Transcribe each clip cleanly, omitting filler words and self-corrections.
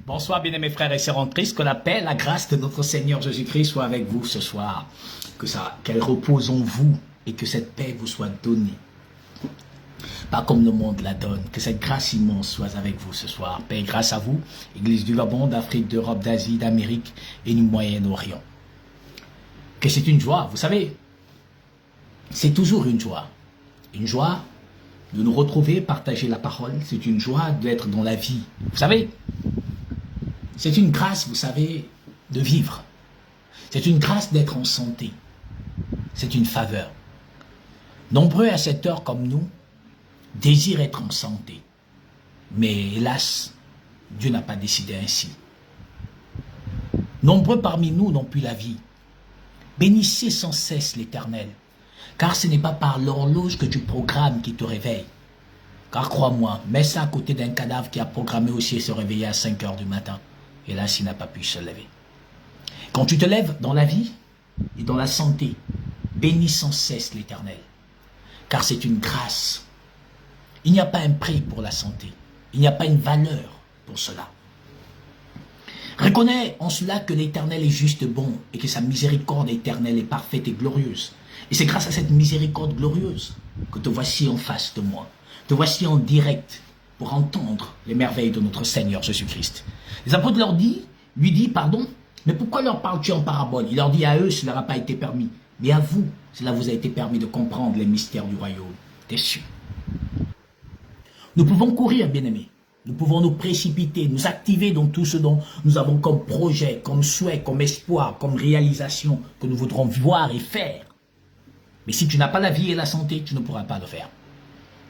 Bonsoir, bien-aimés frères et sœurs en Christ, que la paix, la grâce de notre Seigneur Jésus-Christ soit avec vous ce soir. Qu'elle repose en vous et que cette paix vous soit donnée. Pas comme le monde la donne, que cette grâce immense soit avec vous ce soir. Paix et grâce à vous, Église du Gabon, d'Afrique, d'Europe, d'Asie, d'Amérique et du Moyen-Orient. Que c'est une joie, vous savez, c'est toujours une joie. Une joie de nous retrouver, partager la parole, c'est une joie d'être dans la vie. Vous savez, c'est une grâce, vous savez, de vivre. C'est une grâce d'être en santé. C'est une faveur. Nombreux à cette heure comme nous désirent être en santé. Mais hélas, Dieu n'a pas décidé ainsi. Nombreux parmi nous n'ont plus la vie. Bénissez sans cesse l'Éternel, car ce n'est pas par l'horloge que tu programmes qui te réveille. Car crois-moi, mets ça à côté d'un cadavre qui a programmé aussi se réveiller à 5 heures du matin. Et là, s'il n'a pas pu se lever. Quand tu te lèves dans la vie et dans la santé, bénis sans cesse l'Éternel, car c'est une grâce. Il n'y a pas un prix pour la santé. Il n'y a pas une valeur pour cela. Reconnais en cela que l'Éternel est juste bon et que sa miséricorde éternelle est parfaite et glorieuse. Et c'est grâce à cette miséricorde glorieuse que te voici en face de moi. Te voici en direct pour entendre les merveilles de notre Seigneur Jésus-Christ. Les apôtres lui disent, mais pourquoi leur parles-tu en parabole? Il leur dit, à eux, cela n'a pas été permis. Mais à vous, cela vous a été permis de comprendre les mystères du royaume des cieux. Nous pouvons courir, bien-aimés. Nous pouvons nous précipiter, nous activer dans tout ce dont nous avons comme projet, comme souhait, comme espoir, comme réalisation que nous voudrons voir et faire. Mais si tu n'as pas la vie et la santé, tu ne pourras pas le faire.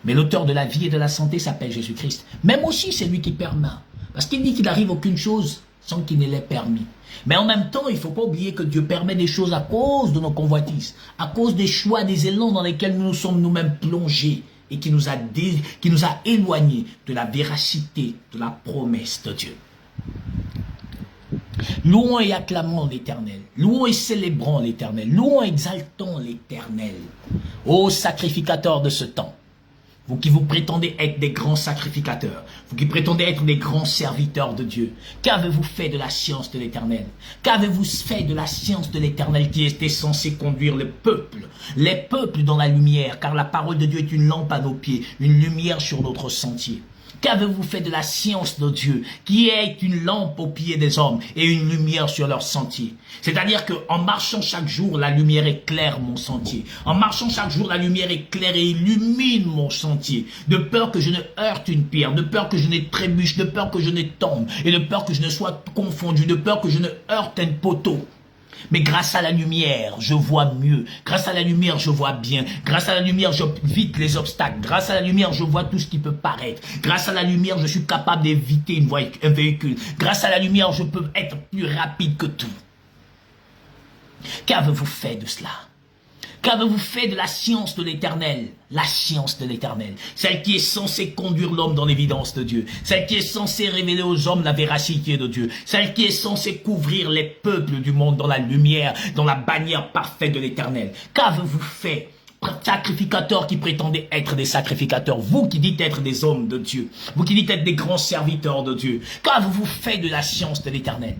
Mais l'auteur de la vie et de la santé s'appelle Jésus-Christ. Même aussi, c'est lui qui permet. Parce qu'il dit qu'il n'arrive aucune chose sans qu'il ne l'ait permis. Mais en même temps, il ne faut pas oublier que Dieu permet des choses à cause de nos convoitises, à cause des choix, des élans dans lesquels nous nous sommes nous-mêmes plongés et qui nous a éloignés de la véracité de la promesse de Dieu. Louons et acclamons l'Éternel, louons et célébrons l'Éternel, louons et exaltons l'Éternel. Ô sacrificateur de ce temps, vous qui vous prétendez être des grands sacrificateurs, vous qui prétendez être des grands serviteurs de Dieu, qu'avez-vous fait de la science de l'Éternel? Qu'avez-vous fait de la science de l'Éternel qui était censée conduire les peuples dans la lumière, car la parole de Dieu est une lampe à nos pieds, une lumière sur notre sentier. Qu'avez-vous fait de la science de Dieu, qui est une lampe aux pieds des hommes et une lumière sur leur sentier? C'est-à-dire qu'en marchant chaque jour, la lumière éclaire mon sentier. En marchant chaque jour, la lumière éclaire et illumine mon sentier. De peur que je ne heurte une pierre, de peur que je ne trébuche, de peur que je ne tombe, et de peur que je ne sois confondu, de peur que je ne heurte un poteau. Mais grâce à la lumière, je vois mieux. Grâce à la lumière, je vois bien. Grâce à la lumière, j'évite les obstacles. Grâce à la lumière, je vois tout ce qui peut paraître. Grâce à la lumière, je suis capable d'éviter un véhicule. Grâce à la lumière, je peux être plus rapide que tout. Qu'avez-vous fait de cela? Qu'avez-vous fait de la science de l'Éternel? La science de l'Éternel, celle qui est censée conduire l'homme dans l'évidence de Dieu, celle qui est censée révéler aux hommes la véracité de Dieu, celle qui est censée couvrir les peuples du monde dans la lumière, dans la bannière parfaite de l'Éternel. Qu'avez-vous fait? Sacrificateurs qui prétendez être des sacrificateurs, vous qui dites être des hommes de Dieu, vous qui dites être des grands serviteurs de Dieu, qu'avez-vous fait de la science de l'Éternel?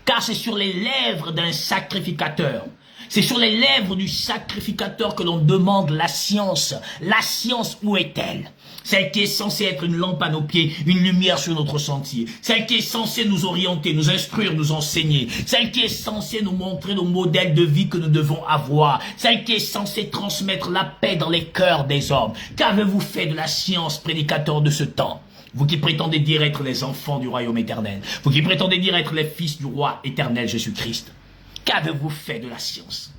Car c'est sur les lèvres d'un sacrificateur, c'est sur les lèvres du sacrificateur que l'on demande la science. La science, où est-elle? Celle qui est censée être une lampe à nos pieds, une lumière sur notre sentier. Celle qui est censée nous orienter, nous instruire, nous enseigner. Celle qui est censée nous montrer le modèle de vie que nous devons avoir. Celle qui est censée transmettre la paix dans les cœurs des hommes. Qu'avez-vous fait de la science, prédicateur de ce temps? Vous qui prétendez dire être les enfants du royaume éternel. Vous qui prétendez dire être les fils du roi éternel Jésus-Christ. Qu'avez-vous fait de la science?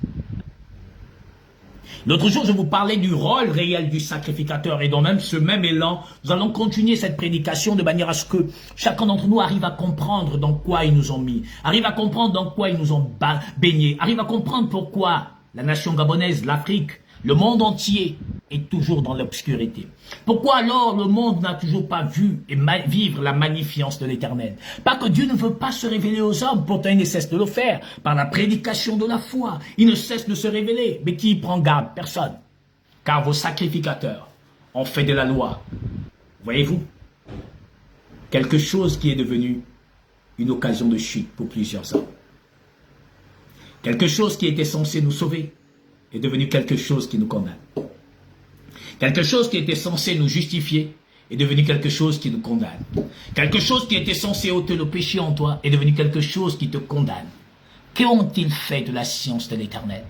L'autre jour, je vous parlais du rôle réel du sacrificateur et dans ce même élan, nous allons continuer cette prédication de manière à ce que chacun d'entre nous arrive à comprendre dans quoi ils nous ont mis, arrive à comprendre dans quoi ils nous ont baignés, arrive à comprendre pourquoi la nation gabonaise, l'Afrique, le monde entier est toujours dans l'obscurité. Pourquoi alors le monde n'a toujours pas vu et vivre la magnificence de l'Éternel? Pas que Dieu ne veut pas se révéler aux hommes, pourtant il ne cesse de le faire, par la prédication de la foi. Il ne cesse de se révéler, mais qui y prend garde? Personne. Car vos sacrificateurs ont fait de la loi, voyez-vous, quelque chose qui est devenu une occasion de chute pour plusieurs hommes. Quelque chose qui était censé nous sauver est devenu quelque chose qui nous condamne. Quelque chose qui était censé nous justifier est devenu quelque chose qui nous condamne. Quelque chose qui était censé ôter le péché en toi est devenu quelque chose qui te condamne. Qu'ont-ils fait de la science de l'Éternel?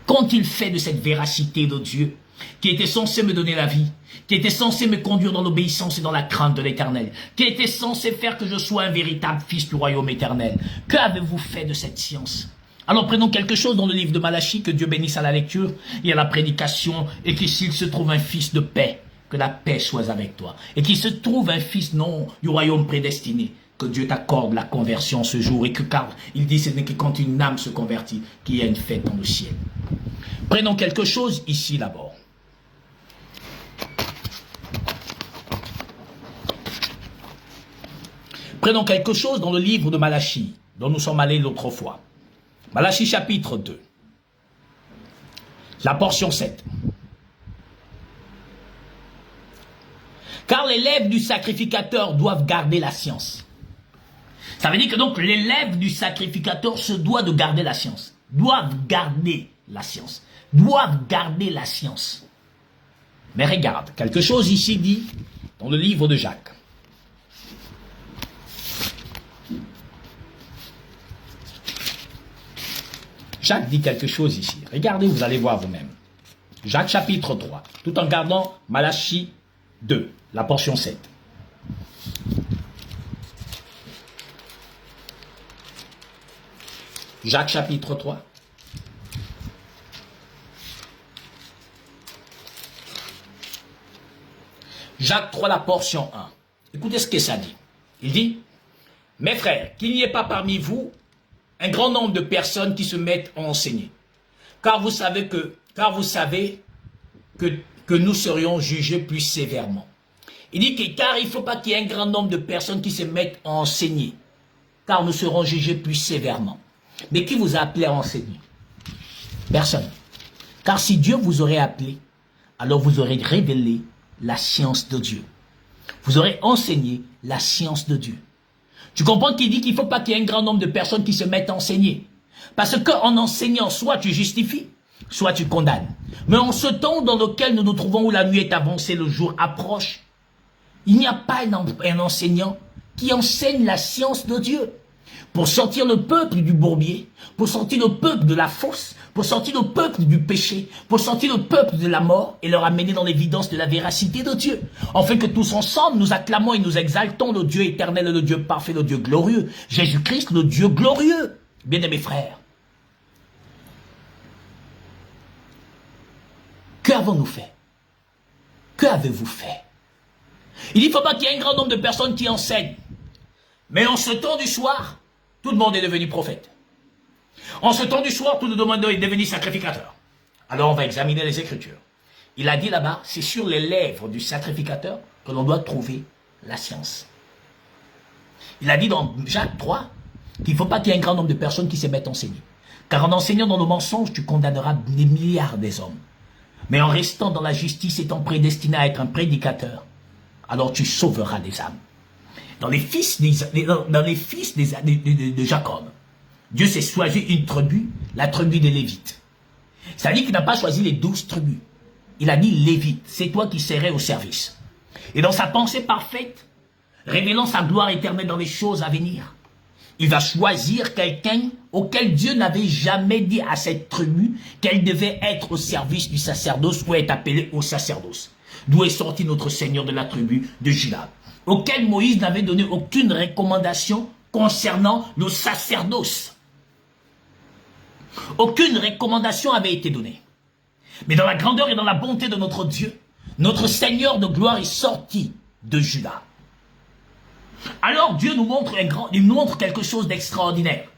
Qu'ont-ils fait de cette véracité de Dieu qui était censé me donner la vie, qui était censé me conduire dans l'obéissance et dans la crainte de l'Éternel, qui était censé faire que je sois un véritable fils du royaume éternel? Que avez-vous fait de cette science? Alors prenons quelque chose dans le livre de Malachie, que Dieu bénisse à la lecture et à la prédication, et que s'il se trouve un fils de paix, que la paix soit avec toi, et qu'il se trouve un fils non du royaume prédestiné, que Dieu t'accorde la conversion ce jour, et que car il dit ce n'est que quand une âme se convertit qu'il y a une fête dans le ciel. Prenons quelque chose ici d'abord. Prenons quelque chose dans le livre de Malachie, dont nous sommes allés l'autre fois. Malachie chapitre 2, la portion 7. Car les lèvres du sacrificateur doivent garder la science. Ça veut dire que donc les lèvres du sacrificateur se doivent de garder la science. Doivent garder la science. Doivent garder la science. Mais regarde, quelque chose ici dit dans le livre de Jacques. Jacques dit quelque chose ici. Regardez, vous allez voir vous-même. Jacques chapitre 3, tout en gardant Malachie 2, la portion 7. Jacques chapitre 3. Jacques 3, la portion 1. Écoutez ce que ça dit. Il dit, « Mes frères, qu'il n'y ait pas parmi vous un grand nombre de personnes qui se mettent à enseigner. Car vous savez que nous serions jugés plus sévèrement. » Il dit que car il ne faut pas qu'il y ait un grand nombre de personnes qui se mettent à enseigner. Car nous serons jugés plus sévèrement. Mais qui vous a appelé à enseigner? Personne. Car si Dieu vous aurait appelé, alors vous aurez révélé la science de Dieu. Vous aurez enseigné la science de Dieu. Tu comprends qu'il dit qu'il ne faut pas qu'il y ait un grand nombre de personnes qui se mettent à enseigner. Parce qu'en enseignant, soit tu justifies, soit tu condamnes. Mais en ce temps dans lequel nous nous trouvons, où la nuit est avancée, le jour approche, il n'y a pas un enseignant qui enseigne la science de Dieu. Pour sortir le peuple du bourbier, pour sortir le peuple de la fosse, pour sortir le peuple du péché, pour sortir le peuple de la mort et leur amener dans l'évidence de la véracité de Dieu. Afin que tous ensemble, nous acclamons et nous exaltons le Dieu éternel, le Dieu parfait, le Dieu glorieux. Jésus-Christ, le Dieu glorieux. Bien-aimés frères, que avons-nous fait? Que avez-vous fait? Il dit, il ne faut pas qu'il y ait un grand nombre de personnes qui enseignent. Mais en ce temps du soir, tout le monde est devenu prophète. En ce temps du soir, tout le monde est devenu sacrificateur. Alors on va examiner les Écritures. Il a dit là-bas, c'est sur les lèvres du sacrificateur que l'on doit trouver la science. Il a dit dans Jacques 3 qu'il ne faut pas qu'il y ait un grand nombre de personnes qui se mettent à enseigner. Car en enseignant dans le mensonge, tu condamneras des milliards des hommes. Mais en restant dans la justice, étant prédestiné à être un prédicateur, alors tu sauveras des âmes. Dans les fils de Jacob, Dieu s'est choisi une tribu, la tribu des Lévites. C'est-à-dire qu'il n'a pas choisi les 12 tribus. Il a dit Lévites, c'est toi qui serais au service. Et dans sa pensée parfaite, révélant sa gloire éternelle dans les choses à venir, il va choisir quelqu'un auquel Dieu n'avait jamais dit à cette tribu qu'elle devait être au service du sacerdoce ou être appelée au sacerdoce. D'où est sorti notre Seigneur de la tribu de Juda, auquel Moïse n'avait donné aucune recommandation concernant le sacerdoce. Aucune recommandation avait été donnée. Mais dans la grandeur et dans la bonté de notre Dieu, notre Seigneur de gloire est sorti de Juda. Alors Dieu nous montre il nous montre quelque chose d'extraordinaire.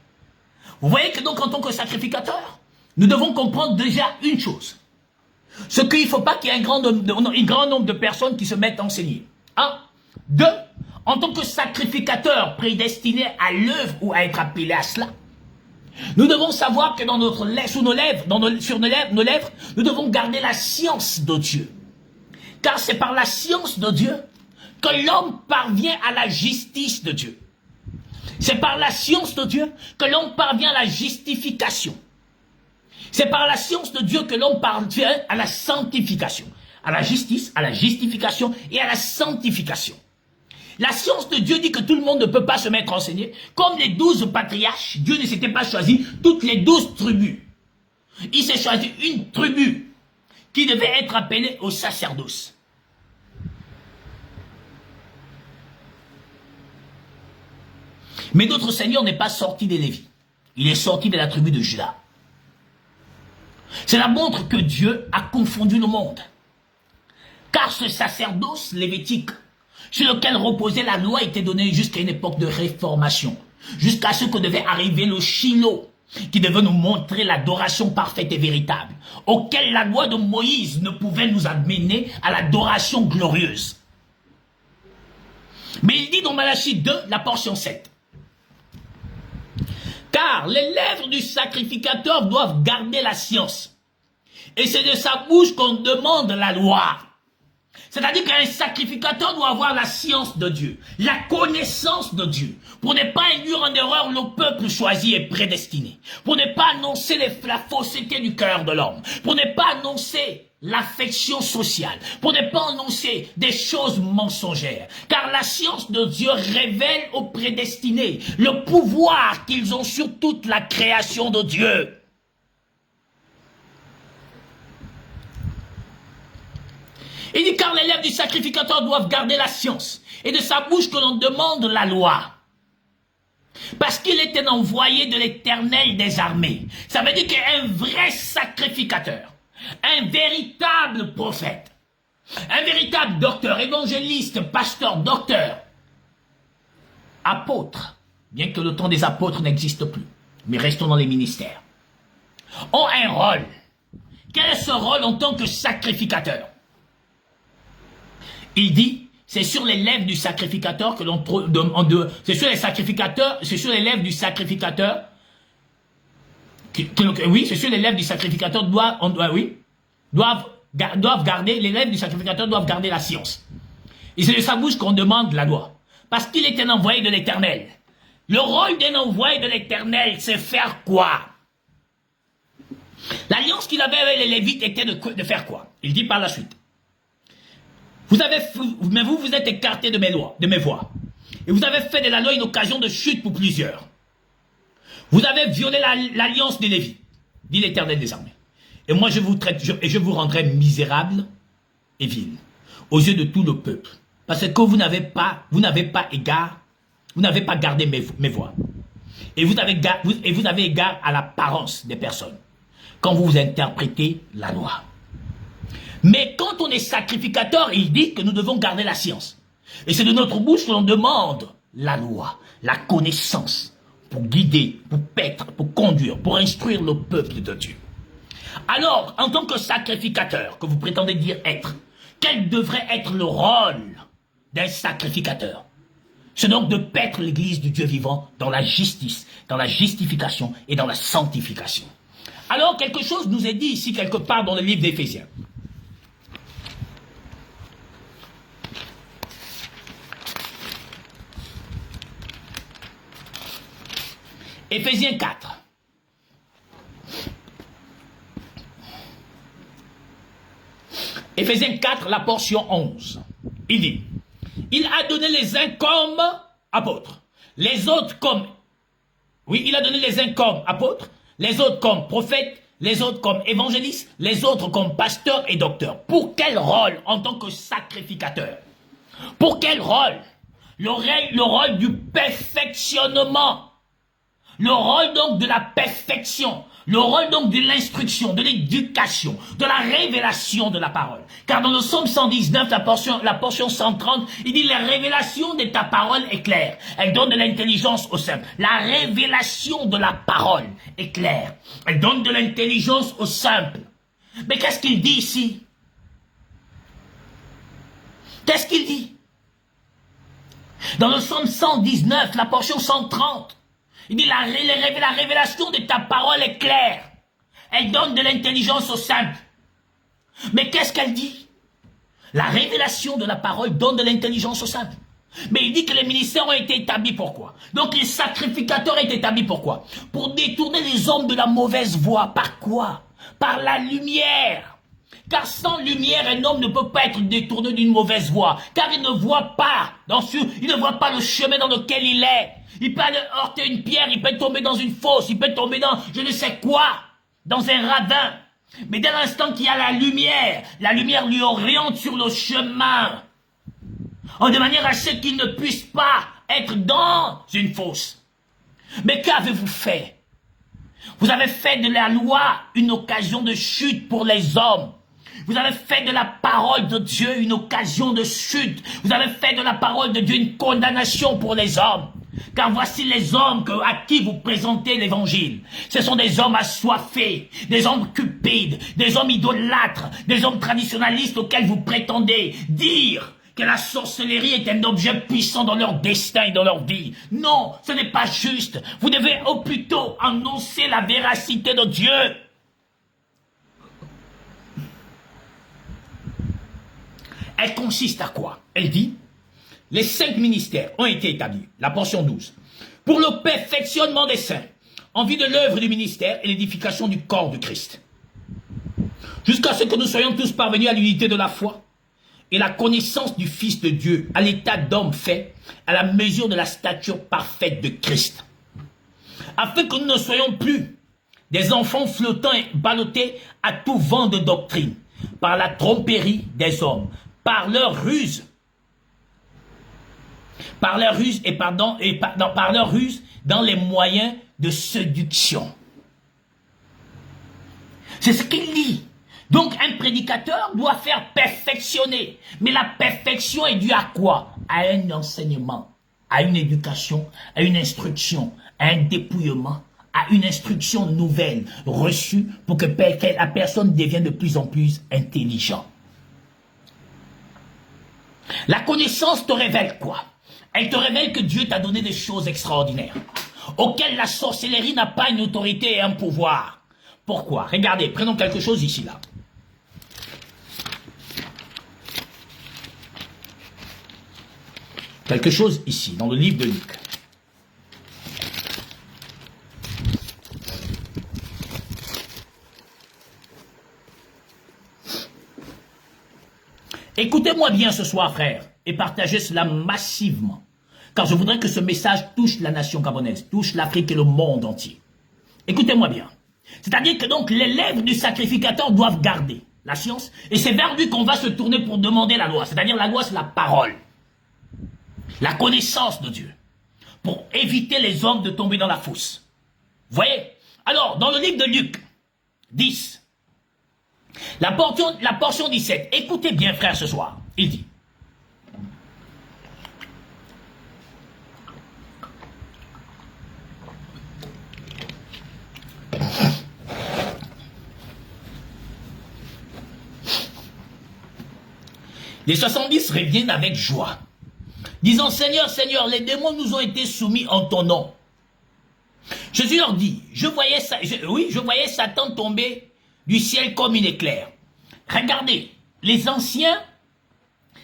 Vous voyez que donc en tant que sacrificateur, nous devons comprendre déjà une chose. Ce qu'il ne faut pas qu'il y ait un grand nombre de personnes qui se mettent à enseigner. 1. 2. En tant que sacrificateur prédestiné à l'œuvre ou à être appelé à cela, nous devons savoir que dans sur nos lèvres, nous devons garder la science de Dieu. Car c'est par la science de Dieu que l'homme parvient à la justice de Dieu. C'est par la science de Dieu que l'on parvient à la justification. C'est par la science de Dieu que l'on parvient à la sanctification. À la justice, à la justification et à la sanctification. La science de Dieu dit que tout le monde ne peut pas se mettre enseigné. Comme les 12 patriarches, Dieu ne s'était pas choisi toutes les 12 tribus. Il s'est choisi une tribu qui devait être appelée au sacerdoce. Mais notre Seigneur n'est pas sorti des Lévites. Il est sorti de la tribu de Juda. Cela montre que Dieu a confondu le monde. Car ce sacerdoce lévitique, sur lequel reposait la loi, était donné jusqu'à une époque de réformation. Jusqu'à ce que devait arriver le Shiloh, qui devait nous montrer l'adoration parfaite et véritable, auquel la loi de Moïse ne pouvait nous amener à l'adoration glorieuse. Mais il dit dans Malachie 2, la portion 7. Car les lèvres du sacrificateur doivent garder la science. Et c'est de sa bouche qu'on demande la loi. C'est-à-dire qu'un sacrificateur doit avoir la science de Dieu, la connaissance de Dieu, pour ne pas induire en erreur le peuple choisi et prédestiné, pour ne pas annoncer la fausseté du cœur de l'homme, pour ne pas annoncer l'affection sociale, pour ne pas annoncer des choses mensongères. Car la science de Dieu révèle aux prédestinés le pouvoir qu'ils ont sur toute la création de Dieu. Il dit car les lèvres du sacrificateur doivent garder la science, et de sa bouche que l'on demande la loi. Parce qu'il était envoyé de l'Éternel des armées. Ça veut dire qu'un vrai sacrificateur, un véritable prophète, un véritable docteur, évangéliste, pasteur, docteur, apôtre, bien que le temps des apôtres n'existe plus, mais restons dans les ministères, ont un rôle. Quel est ce rôle en tant que sacrificateur? Il dit, c'est sur les lèvres du sacrificateur que l'on trouve, c'est sur les sacrificateurs, c'est sur les lèvres du sacrificateur, oui, c'est sur les lèvres du sacrificateur doivent garder, les lèvres du sacrificateur doivent garder la science. Et c'est de sa bouche qu'on demande la loi. Parce qu'il est un envoyé de l'Éternel. Le rôle d'un envoyé de l'Éternel, c'est faire quoi? L'alliance qu'il avait avec les Lévites était de faire quoi? Il dit par la suite. Mais vous êtes écartés de mes lois, de mes voies. Et vous avez fait de la loi une occasion de chute pour plusieurs. Vous avez violé l'alliance des Lévites, dit l'Éternel des armées. Et moi je vous traite, je vous rendrai misérable et vil aux yeux de tout le peuple. Parce que vous n'avez pas gardé mes voies. Et vous avez égard à l'apparence des personnes quand vous interprétez la loi. Mais quand on est sacrificateur, il dit que nous devons garder la science. Et c'est de notre bouche que l'on demande la loi, la connaissance, pour guider, pour paître, pour conduire, pour instruire le peuple de Dieu. Alors, en tant que sacrificateur, que vous prétendez dire être, quel devrait être le rôle d'un sacrificateur? C'est donc de paître l'église du Dieu vivant dans la justice, dans la justification et dans la sanctification. Alors, quelque chose nous est dit ici quelque part dans le livre d'Éphésiens. Éphésiens 4. Éphésiens 4, la portion 11. Il dit, il a donné les uns comme apôtres, les autres comme, oui, il a donné les uns comme apôtres, les autres comme prophètes, les autres comme évangélistes, les autres comme pasteurs et docteurs. Pour quel rôle en tant que sacrificateur? Pour quel rôle? Le rôle du perfectionnement. Le rôle donc de la perfection, le rôle donc de l'instruction, de l'éducation, de la révélation de la parole. Car dans le psaume 119, la portion 130, il dit la révélation de ta parole est claire. Elle donne de l'intelligence aux simples. La révélation de la parole est claire. Elle donne de l'intelligence aux simples. Mais qu'est-ce qu'il dit ici? Qu'est-ce qu'il dit? Dans le psaume 119, la portion 130, il dit la révélation de ta parole est claire. Elle donne de l'intelligence aux simples. Mais qu'est-ce qu'elle dit? La révélation de la parole donne de l'intelligence aux simples. Mais il dit que les ministères ont été établis pourquoi? Donc les sacrificateurs ont été établis pourquoi? Pour détourner les hommes de la mauvaise voie. Par quoi? Par la lumière. Car sans lumière, un homme ne peut pas être détourné d'une mauvaise voie. Car il ne voit pas, il ne voit pas le chemin dans lequel il est. Il peut aller heurter une pierre, il peut tomber dans une fosse, il peut tomber dans je ne sais quoi, dans un ravin. Mais dès l'instant qu'il y a la lumière lui oriente sur le chemin. De manière à ce qu'il ne puisse pas être dans une fosse. Mais qu'avez-vous fait? Vous avez fait de la loi une occasion de chute pour les hommes. Vous avez fait de la parole de Dieu une occasion de chute. Vous avez fait de la parole de Dieu une condamnation pour les hommes. Car voici les hommes à qui vous présentez l'évangile. Ce sont des hommes assoiffés, des hommes cupides, des hommes idolâtres, des hommes traditionnalistes auxquels vous prétendez dire que la sorcellerie est un objet puissant dans leur destin et dans leur vie. Non, ce n'est pas juste. Vous devez au plutôt annoncer la véracité de Dieu. Elle consiste à quoi? Elle dit, les 5 ministères ont été établis, la portion 12, pour le perfectionnement des saints, en vue de l'œuvre du ministère et l'édification du corps du Christ. Jusqu'à ce que nous soyons tous parvenus à l'unité de la foi et la connaissance du Fils de Dieu, à l'état d'homme fait, à la mesure de la stature parfaite de Christ. Afin que nous ne soyons plus des enfants flottants et ballottés à tout vent de doctrine, par la tromperie des hommes, par leur ruse dans les moyens de séduction. C'est ce qu'il dit. Donc un prédicateur doit faire perfectionner. Mais la perfection est due à quoi? À un enseignement, à une éducation, à une instruction, à un dépouillement, à une instruction nouvelle reçue pour que la personne devienne de plus en plus intelligente. La connaissance te révèle quoi? Elle te révèle que Dieu t'a donné des choses extraordinaires, auxquelles la sorcellerie n'a pas une autorité et un pouvoir. Pourquoi? Regardez, prenons quelque chose ici, là. Quelque chose ici, dans le livre de Luc. Écoutez-moi bien ce soir, frères, et partagez cela massivement. Car je voudrais que ce message touche la nation gabonaise, touche l'Afrique et le monde entier. Écoutez-moi bien. C'est-à-dire que donc les lèvres du sacrificateur doivent garder la science, et c'est vers lui qu'on va se tourner pour demander la loi. C'est-à-dire la loi, c'est la parole. La connaissance de Dieu. Pour éviter les hommes de tomber dans la fosse. Vous voyez? Alors, dans le livre de Luc 10, la portion 17, écoutez bien, frère, ce soir. Il dit, les 70 reviennent avec joie, disant, Seigneur, Seigneur, les démons nous ont été soumis en ton nom. Jésus leur dit, je voyais Satan tomber du ciel comme une éclair. Regardez, les anciens,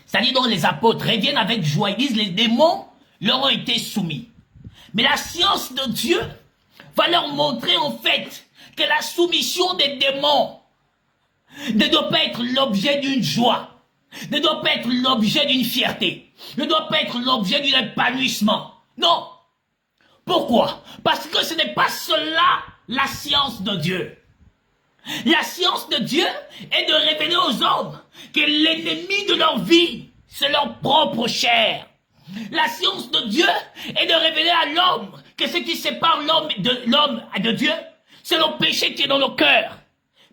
c'est-à-dire donc les apôtres, reviennent avec joie. Ils disent, les démons leur ont été soumis. Mais la science de Dieu va leur montrer en fait que la soumission des démons ne doit pas être l'objet d'une joie, ne doit pas être l'objet d'une fierté, ne doit pas être l'objet d'un épanouissement. Non. Pourquoi? Parce que ce n'est pas cela la science de Dieu. La science de Dieu est de révéler aux hommes que l'ennemi de leur vie, c'est leur propre chair. La science de Dieu est de révéler à l'homme que ce qui sépare l'homme de Dieu, c'est le péché qui est dans nos cœurs,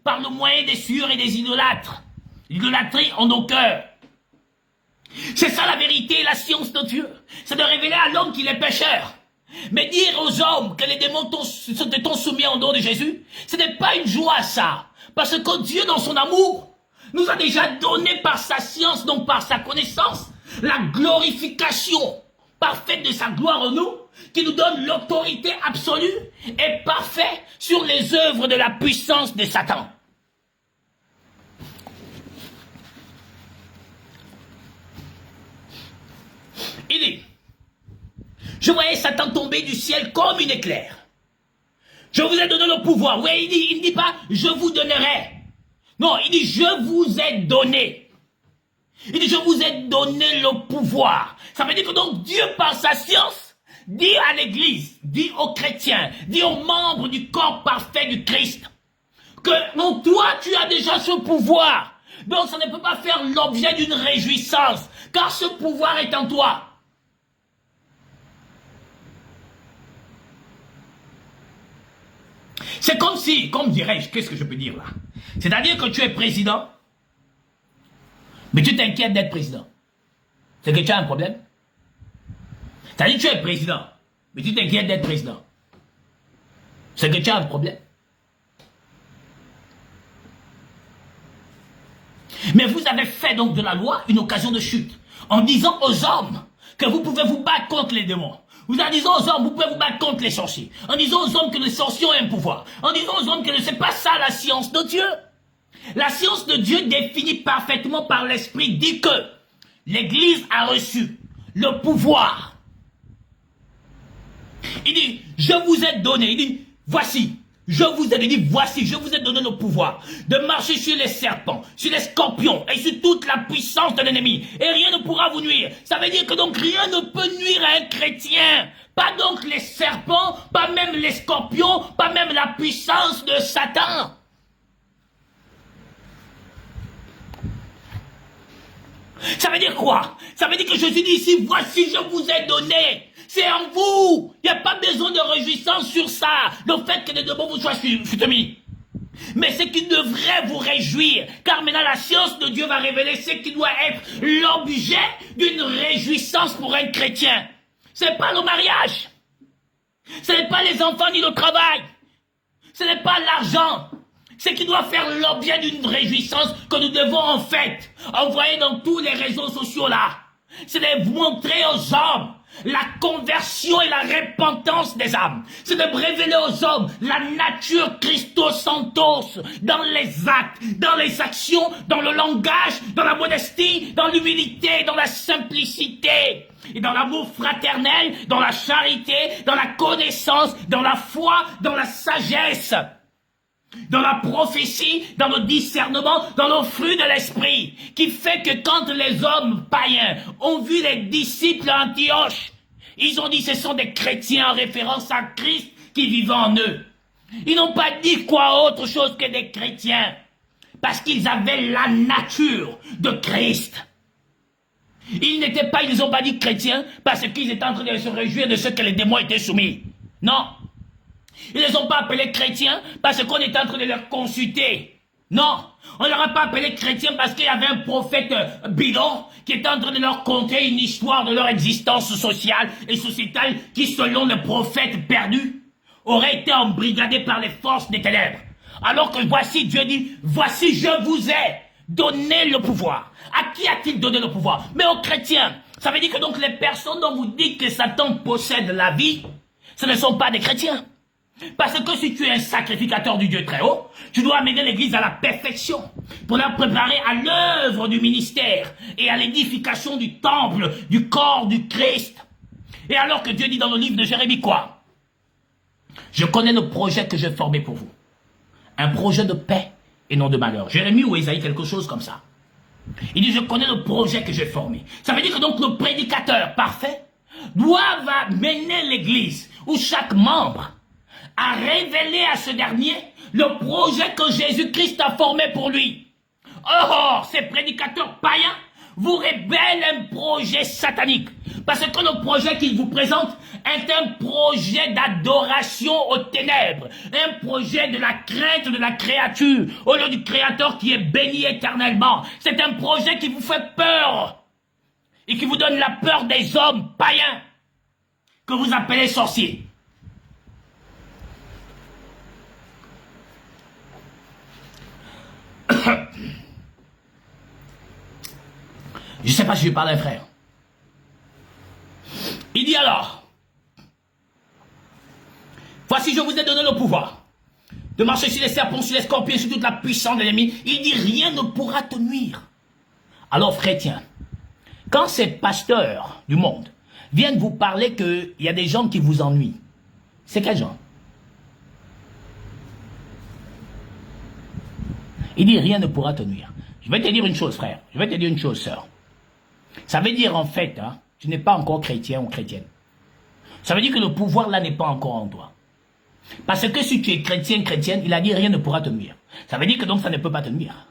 par le moyen des sueurs et des idolâtres. L'idolâtrie en nos cœurs. C'est ça la vérité et la science de Dieu. C'est de révéler à l'homme qu'il est pécheur. Mais dire aux hommes que les démons t'ont soumis en nom de Jésus, ce n'est pas une joie ça. Parce que Dieu, dans son amour, nous a déjà donné par sa science, donc par sa connaissance, la glorification parfaite de sa gloire en nous, qui nous donne l'autorité absolue et parfaite sur les œuvres de la puissance de Satan. Il dit, Je voyais Satan tomber du ciel comme une éclair. Je vous ai donné le pouvoir. Oui, il ne dit pas « je vous donnerai ». Non, il dit « je vous ai donné ». Il dit « je vous ai donné le pouvoir ». Ça veut dire que donc Dieu, par sa science, dit à l'Église, dit aux chrétiens, dit aux membres du corps parfait du Christ, que non, toi, tu as déjà ce pouvoir. Donc, ça ne peut pas faire l'objet d'une réjouissance, car ce pouvoir est en toi. C'est comme si, comme dirais-je, qu'est-ce que je peux dire là? C'est-à-dire que tu es président, mais tu t'inquiètes d'être président. C'est que tu as un problème. C'est-à-dire que tu es président, mais tu t'inquiètes d'être président. C'est que tu as un problème. Mais vous avez fait donc de la loi une occasion de chute, en disant aux hommes que vous pouvez vous battre contre les démons. Vous en disant aux hommes, vous pouvez vous battre contre les sorciers. En disant aux hommes que les sorciers ont un pouvoir. En disant aux hommes que ce n'est pas ça la science de Dieu. La science de Dieu définie parfaitement par l'Esprit dit que l'Église a reçu le pouvoir. Il dit, je vous ai donné, il dit, voici. Je vous ai dit, voici, je vous ai donné le pouvoir de marcher sur les serpents, sur les scorpions et sur toute la puissance de l'ennemi. Et rien ne pourra vous nuire. Ça veut dire que donc rien ne peut nuire à un chrétien. Pas donc les serpents, pas même les scorpions, pas même la puissance de Satan. Ça veut dire quoi? Ça veut dire que Jésus dit ici, voici, je vous ai donné. C'est en vous. Il n'y a pas besoin de réjouissance sur ça. Le fait que les démons vous soient soumis. Mais ce qui devrait vous réjouir, car maintenant la science de Dieu va révéler ce qui doit être l'objet d'une réjouissance pour un chrétien. Ce n'est pas le mariage. Ce n'est pas les enfants ni le travail. Ce n'est pas l'argent. Ce qui doit faire l'objet d'une réjouissance que nous devons en fait envoyer dans tous les réseaux sociaux là. C'est de montrer aux hommes la conversion et la repentance des âmes. C'est de révéler aux hommes la nature Christos Santos dans les actes, dans les actions, dans le langage, dans la modestie, dans l'humilité, dans la simplicité, et dans l'amour fraternel, dans la charité, dans la connaissance, dans la foi, dans la sagesse, dans la prophétie, dans le discernement, dans le fruit de l'esprit, qui fait que quand les hommes païens ont vu les disciples à Antioche, ils ont dit ce sont des chrétiens en référence à Christ qui vivent en eux. Ils n'ont pas dit quoi autre chose que des chrétiens, parce qu'ils avaient la nature de Christ. Ils n'ont pas dit chrétiens parce qu'ils étaient en train de se réjouir de ce que les démons étaient soumis. Non. Ils ne les ont pas appelés chrétiens parce qu'on était en train de leur consulter. Non, on ne leur a pas appelé chrétiens parce qu'il y avait un prophète bidon qui était en train de leur conter une histoire de leur existence sociale et sociétale qui, selon le prophète perdu, aurait été embrigadé par les forces des ténèbres. Alors que voici, Dieu dit, voici, je vous ai donné le pouvoir. À qui a-t-il donné le pouvoir? Mais aux chrétiens. Ça veut dire que donc les personnes dont vous dites que Satan possède la vie, ce ne sont pas des chrétiens. Parce que si tu es un sacrificateur du Dieu très haut, tu dois amener l'Église à la perfection pour la préparer à l'œuvre du ministère et à l'édification du temple, du corps du Christ. Et alors que Dieu dit dans le livre de Jérémie quoi? Je connais le projet que j'ai formé pour vous. Un projet de paix et non de malheur. Jérémie ou Ésaïe, quelque chose comme ça. Il dit je connais le projet que j'ai formé. Ça veut dire que donc le prédicateur parfait doit mener l'Église où chaque membre a révélé à ce dernier le projet que Jésus-Christ a formé pour lui. Or, ces prédicateurs païens vous révèlent un projet satanique. Parce que le projet qu'ils vous présentent est un projet d'adoration aux ténèbres. Un projet de la crainte de la créature au lieu du Créateur qui est béni éternellement. C'est un projet qui vous fait peur et qui vous donne la peur des hommes païens que vous appelez sorciers. Je ne sais pas si je parle à un frère. Il dit alors, voici je vous ai donné le pouvoir de marcher sur les serpents, sur les scorpions, sur toute la puissance de l'ennemi. Il dit rien ne pourra te nuire. Alors chrétien, quand ces pasteurs du monde viennent vous parler qu'il y a des gens qui vous ennuient. C'est quel genre? Il dit, rien ne pourra te nuire. Je vais te dire une chose, frère. Je vais te dire une chose, sœur. Ça veut dire, en fait, hein, tu n'es pas encore chrétien ou chrétienne. Ça veut dire que le pouvoir, là, n'est pas encore en toi. Parce que si tu es chrétien, chrétienne, il a dit, rien ne pourra te nuire. Ça veut dire que donc, ça ne peut pas te nuire.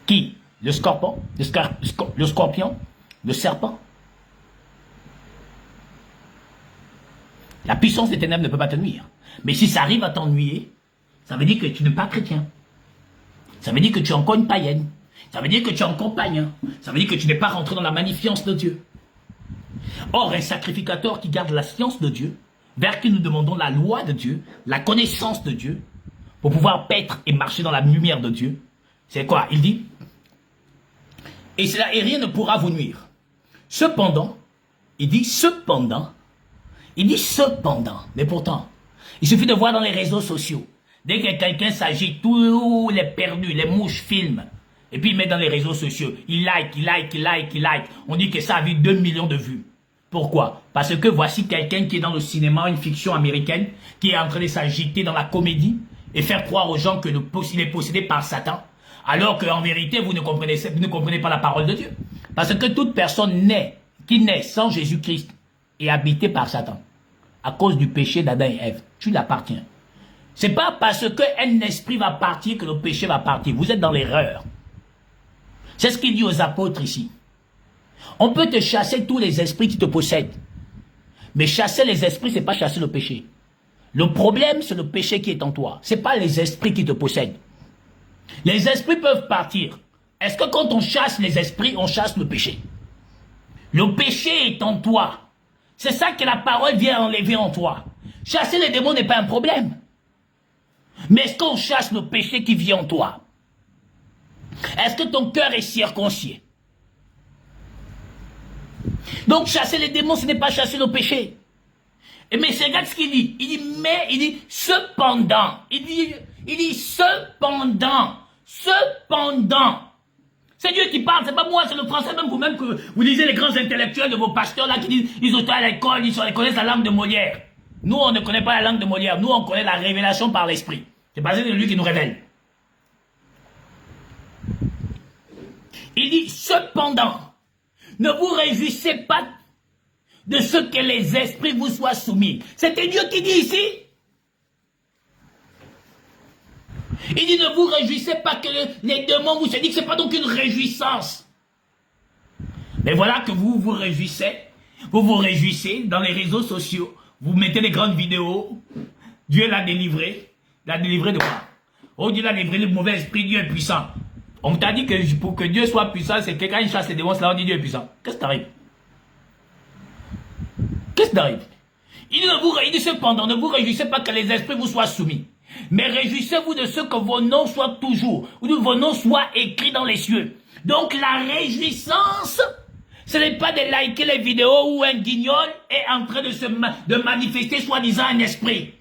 Qui? Le scorpion? Le scorpion? Le serpent? La puissance des ténèbres ne peut pas te nuire. Mais si ça arrive à t'ennuyer, ça veut dire que tu n'es pas chrétien. Ça veut dire que tu es encore une païenne. Ça veut dire que tu es encore païen. Ça veut dire que tu n'es pas rentré dans la magnificence de Dieu. Or, un sacrificateur qui garde la science de Dieu, vers qui nous demandons la loi de Dieu, la connaissance de Dieu, pour pouvoir paître et marcher dans la lumière de Dieu, c'est quoi? Il dit, et rien ne pourra vous nuire. Cependant, il dit cependant, mais pourtant, il suffit de voir dans les réseaux sociaux, dès que quelqu'un s'agit, tous les perdus, les mouches filment, et puis il met dans les réseaux sociaux, il like. On dit que ça a vu 2 millions de vues. Pourquoi? Parce que voici quelqu'un qui est dans le cinéma, une fiction américaine, qui est en train de s'agiter dans la comédie, et faire croire aux gens que il est possédé par Satan, alors qu'en vérité, vous ne comprenez pas la parole de Dieu. Parce que toute personne qui naît sans Jésus-Christ est habitée par Satan, à cause du péché d'Adam et Ève. Tu l'appartiens. C'est pas parce qu'un esprit va partir que le péché va partir. Vous êtes dans l'erreur. C'est ce qu'il dit aux apôtres ici. On peut te chasser tous les esprits qui te possèdent. Mais chasser les esprits, c'est pas chasser le péché. Le problème, c'est le péché qui est en toi. C'est pas les esprits qui te possèdent. Les esprits peuvent partir. Est-ce que quand on chasse les esprits, on chasse le péché? Le péché est en toi. C'est ça que la parole vient enlever en toi. Chasser les démons n'est pas un problème. Mais est-ce qu'on chasse le péché qui vit en toi? Est-ce que ton cœur est circoncis? Donc chasser les démons, ce n'est pas chasser le péché. Mais c'est regarde ce qu'il dit. Il dit cependant. Il dit cependant. C'est Dieu qui parle, c'est pas moi, c'est le français même vous-même que vous lisez les grands intellectuels de vos pasteurs là qui disent ils sont à l'école, ils connaissent la langue de Molière. Nous, on ne connaît pas la langue de Molière. Nous, on connaît la révélation par l'esprit. C'est basé de lui qui nous révèle. Il dit cependant, ne vous réjouissez pas de ce que les esprits vous soient soumis. C'était Dieu qui dit ici. Il dit ne vous réjouissez pas que les démons vous se disent que ce n'est pas donc une réjouissance. Mais voilà que vous vous réjouissez dans les réseaux sociaux. Vous mettez des grandes vidéos. Dieu l'a délivré. L'a délivré de quoi? Oh, Dieu l'a délivré le mauvais esprit, Dieu est puissant. On t'a dit que pour que Dieu soit puissant, c'est que quand il chasse les démons, là on dit Dieu est puissant. Qu'est-ce qui t'arrive? Qu'est-ce qui t'arrive? Il dit cependant, ne vous réjouissez pas que les esprits vous soient soumis. Mais réjouissez-vous de ce que vos noms soient toujours, ou que vos noms soient écrits dans les cieux. Donc la réjouissance, ce n'est pas de liker les vidéos où un guignol est en train de manifester soi-disant un esprit.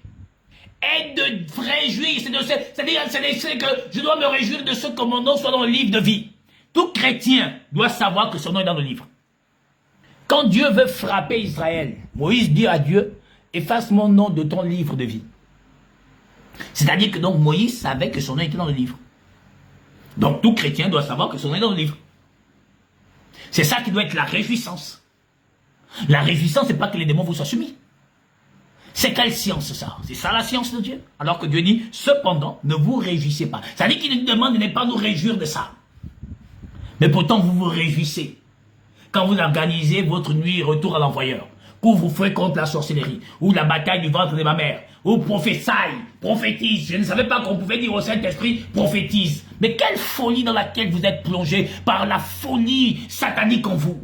Et de réjouir, c'est que je dois me réjouir de ce que mon nom soit dans le livre de vie. Tout chrétien doit savoir que son nom est dans le livre. Quand Dieu veut frapper Israël, Moïse dit à Dieu, efface mon nom de ton livre de vie. C'est-à-dire que donc Moïse savait que son nom était dans le livre. Donc tout chrétien doit savoir que son nom est dans le livre. C'est ça qui doit être la réjouissance. La réjouissance, c'est pas que les démons vous soient soumis. C'est quelle science ça? C'est ça la science de Dieu? Alors que Dieu dit, cependant, ne vous réjouissez pas. Ça dit qu'il nous demande de ne pas nous réjouir de ça. Mais pourtant, vous vous réjouissez. Quand vous organisez votre nuit retour à l'envoyeur, couvre-feu contre la sorcellerie, ou la bataille du ventre de ma mère, ou prophétise. Je ne savais pas qu'on pouvait dire au Saint-Esprit, prophétise. Mais quelle folie dans laquelle vous êtes plongé par la folie satanique en vous.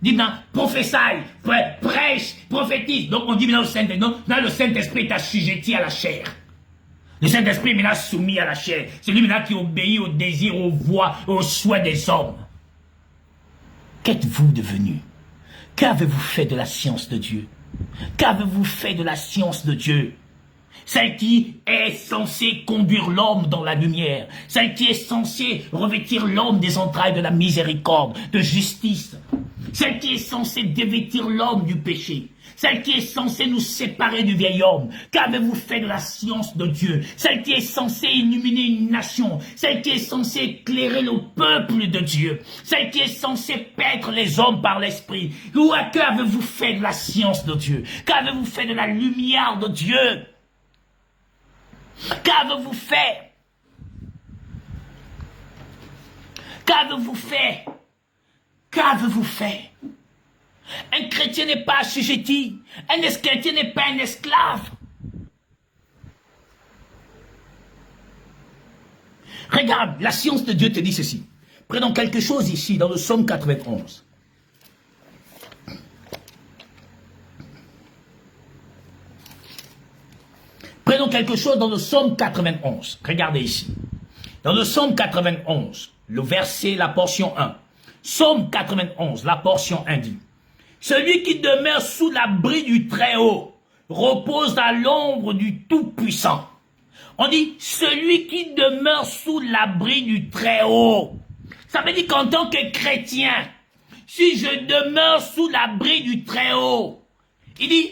Dites non, prophétie, prêche, prophétise. Donc on dit maintenant le Saint-Esprit est assujetti à la chair. Le Saint-Esprit est maintenant soumis à la chair. C'est lui maintenant qui obéit aux désirs, aux voix, aux souhaits des hommes. Qu'êtes-vous devenu? Qu'avez-vous fait de la science de Dieu? Qu'avez-vous fait de la science de Dieu? Celle qui est censée conduire l'homme dans la lumière. Celle qui est censée revêtir l'homme des entrailles de la miséricorde, de justice. celle qui est censée dévêtir l'homme du péché, celle qui est censée nous séparer du vieil homme. Qu'avez-vous fait de la science de Dieu? Celle qui est censée illuminer une nation, celle qui est censée éclairer le peuple de Dieu, celle qui est censée paître les hommes par l'esprit. Qu'avez-vous fait de la science de Dieu? Qu'avez-vous fait de la lumière de Dieu? Qu'avez-vous fait? Qu'avez-vous fait? Qu'avez-vous fait? Un chrétien n'est pas assujetti. Un chrétien n'est pas un esclave. Regarde, la science de Dieu te dit ceci. Prenons quelque chose ici dans le psaume 91. Prenons quelque chose dans le psaume 91. Regardez ici. Dans le psaume 91, le verset, la portion 1. Psaume 91, la portion 1 dit: celui qui demeure sous l'abri du Très-Haut repose à l'ombre du Tout-Puissant. On dit celui qui demeure sous l'abri du Très-Haut. Ça veut dire qu'en tant que chrétien, si je demeure sous l'abri du Très-Haut, il dit,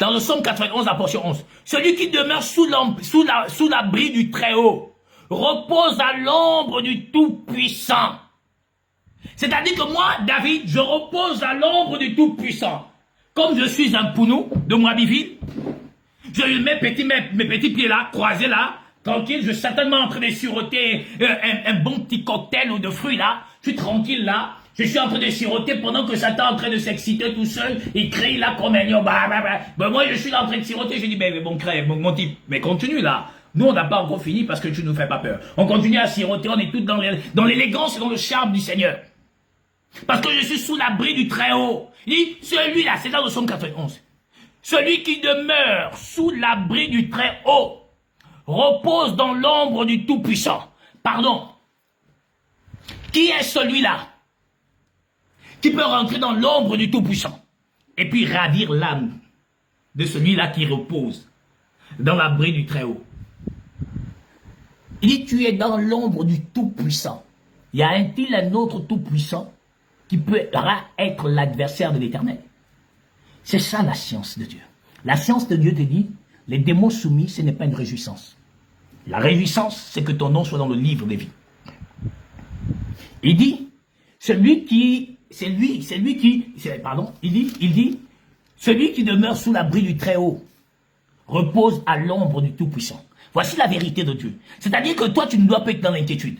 dans le psaume 91, la portion 11, celui qui demeure sous l'abri du Très-Haut repose à l'ombre du Tout-Puissant. C'est-à-dire que moi, David, je repose à l'ombre du Tout-Puissant. Comme je suis un pounou de Moabiville, je mets mes petits pieds là, croisés là, tranquille, je suis certainement en train de siroter un bon petit cocktail ou de fruits là, je suis tranquille là, je suis en train de siroter pendant que Satan est en train de s'exciter tout seul, il crie là comme un lion, moi je suis là en train de siroter, je dis, mais mon type, mais continue là. Nous, on n'a pas encore fini parce que tu nous fais pas peur. On continue à siroter, on est tous dans l'élégance et dans le charme du Seigneur. Parce que je suis sous l'abri du Très-Haut. Il dit, celui-là, c'est dans le psaume 91. Celui qui demeure sous l'abri du Très-Haut repose dans l'ombre du Tout-Puissant. Pardon. Qui est celui-là qui peut rentrer dans l'ombre du Tout-Puissant et puis ravir l'âme de celui-là qui repose dans l'abri du Très-Haut? Il dit, tu es dans l'ombre du Tout-Puissant. Y a-t-il un autre Tout-Puissant qui peut être l'adversaire de l'Éternel? C'est ça la science de Dieu. La science de Dieu te dit, les démons soumis, ce n'est pas une réjouissance. La réjouissance, c'est que ton nom soit dans le livre des vies. Il dit, celui qui demeure sous l'abri du Très-Haut repose à l'ombre du Tout-Puissant. Voici la vérité de Dieu. C'est-à-dire que toi, tu ne dois pas être dans l'inquiétude.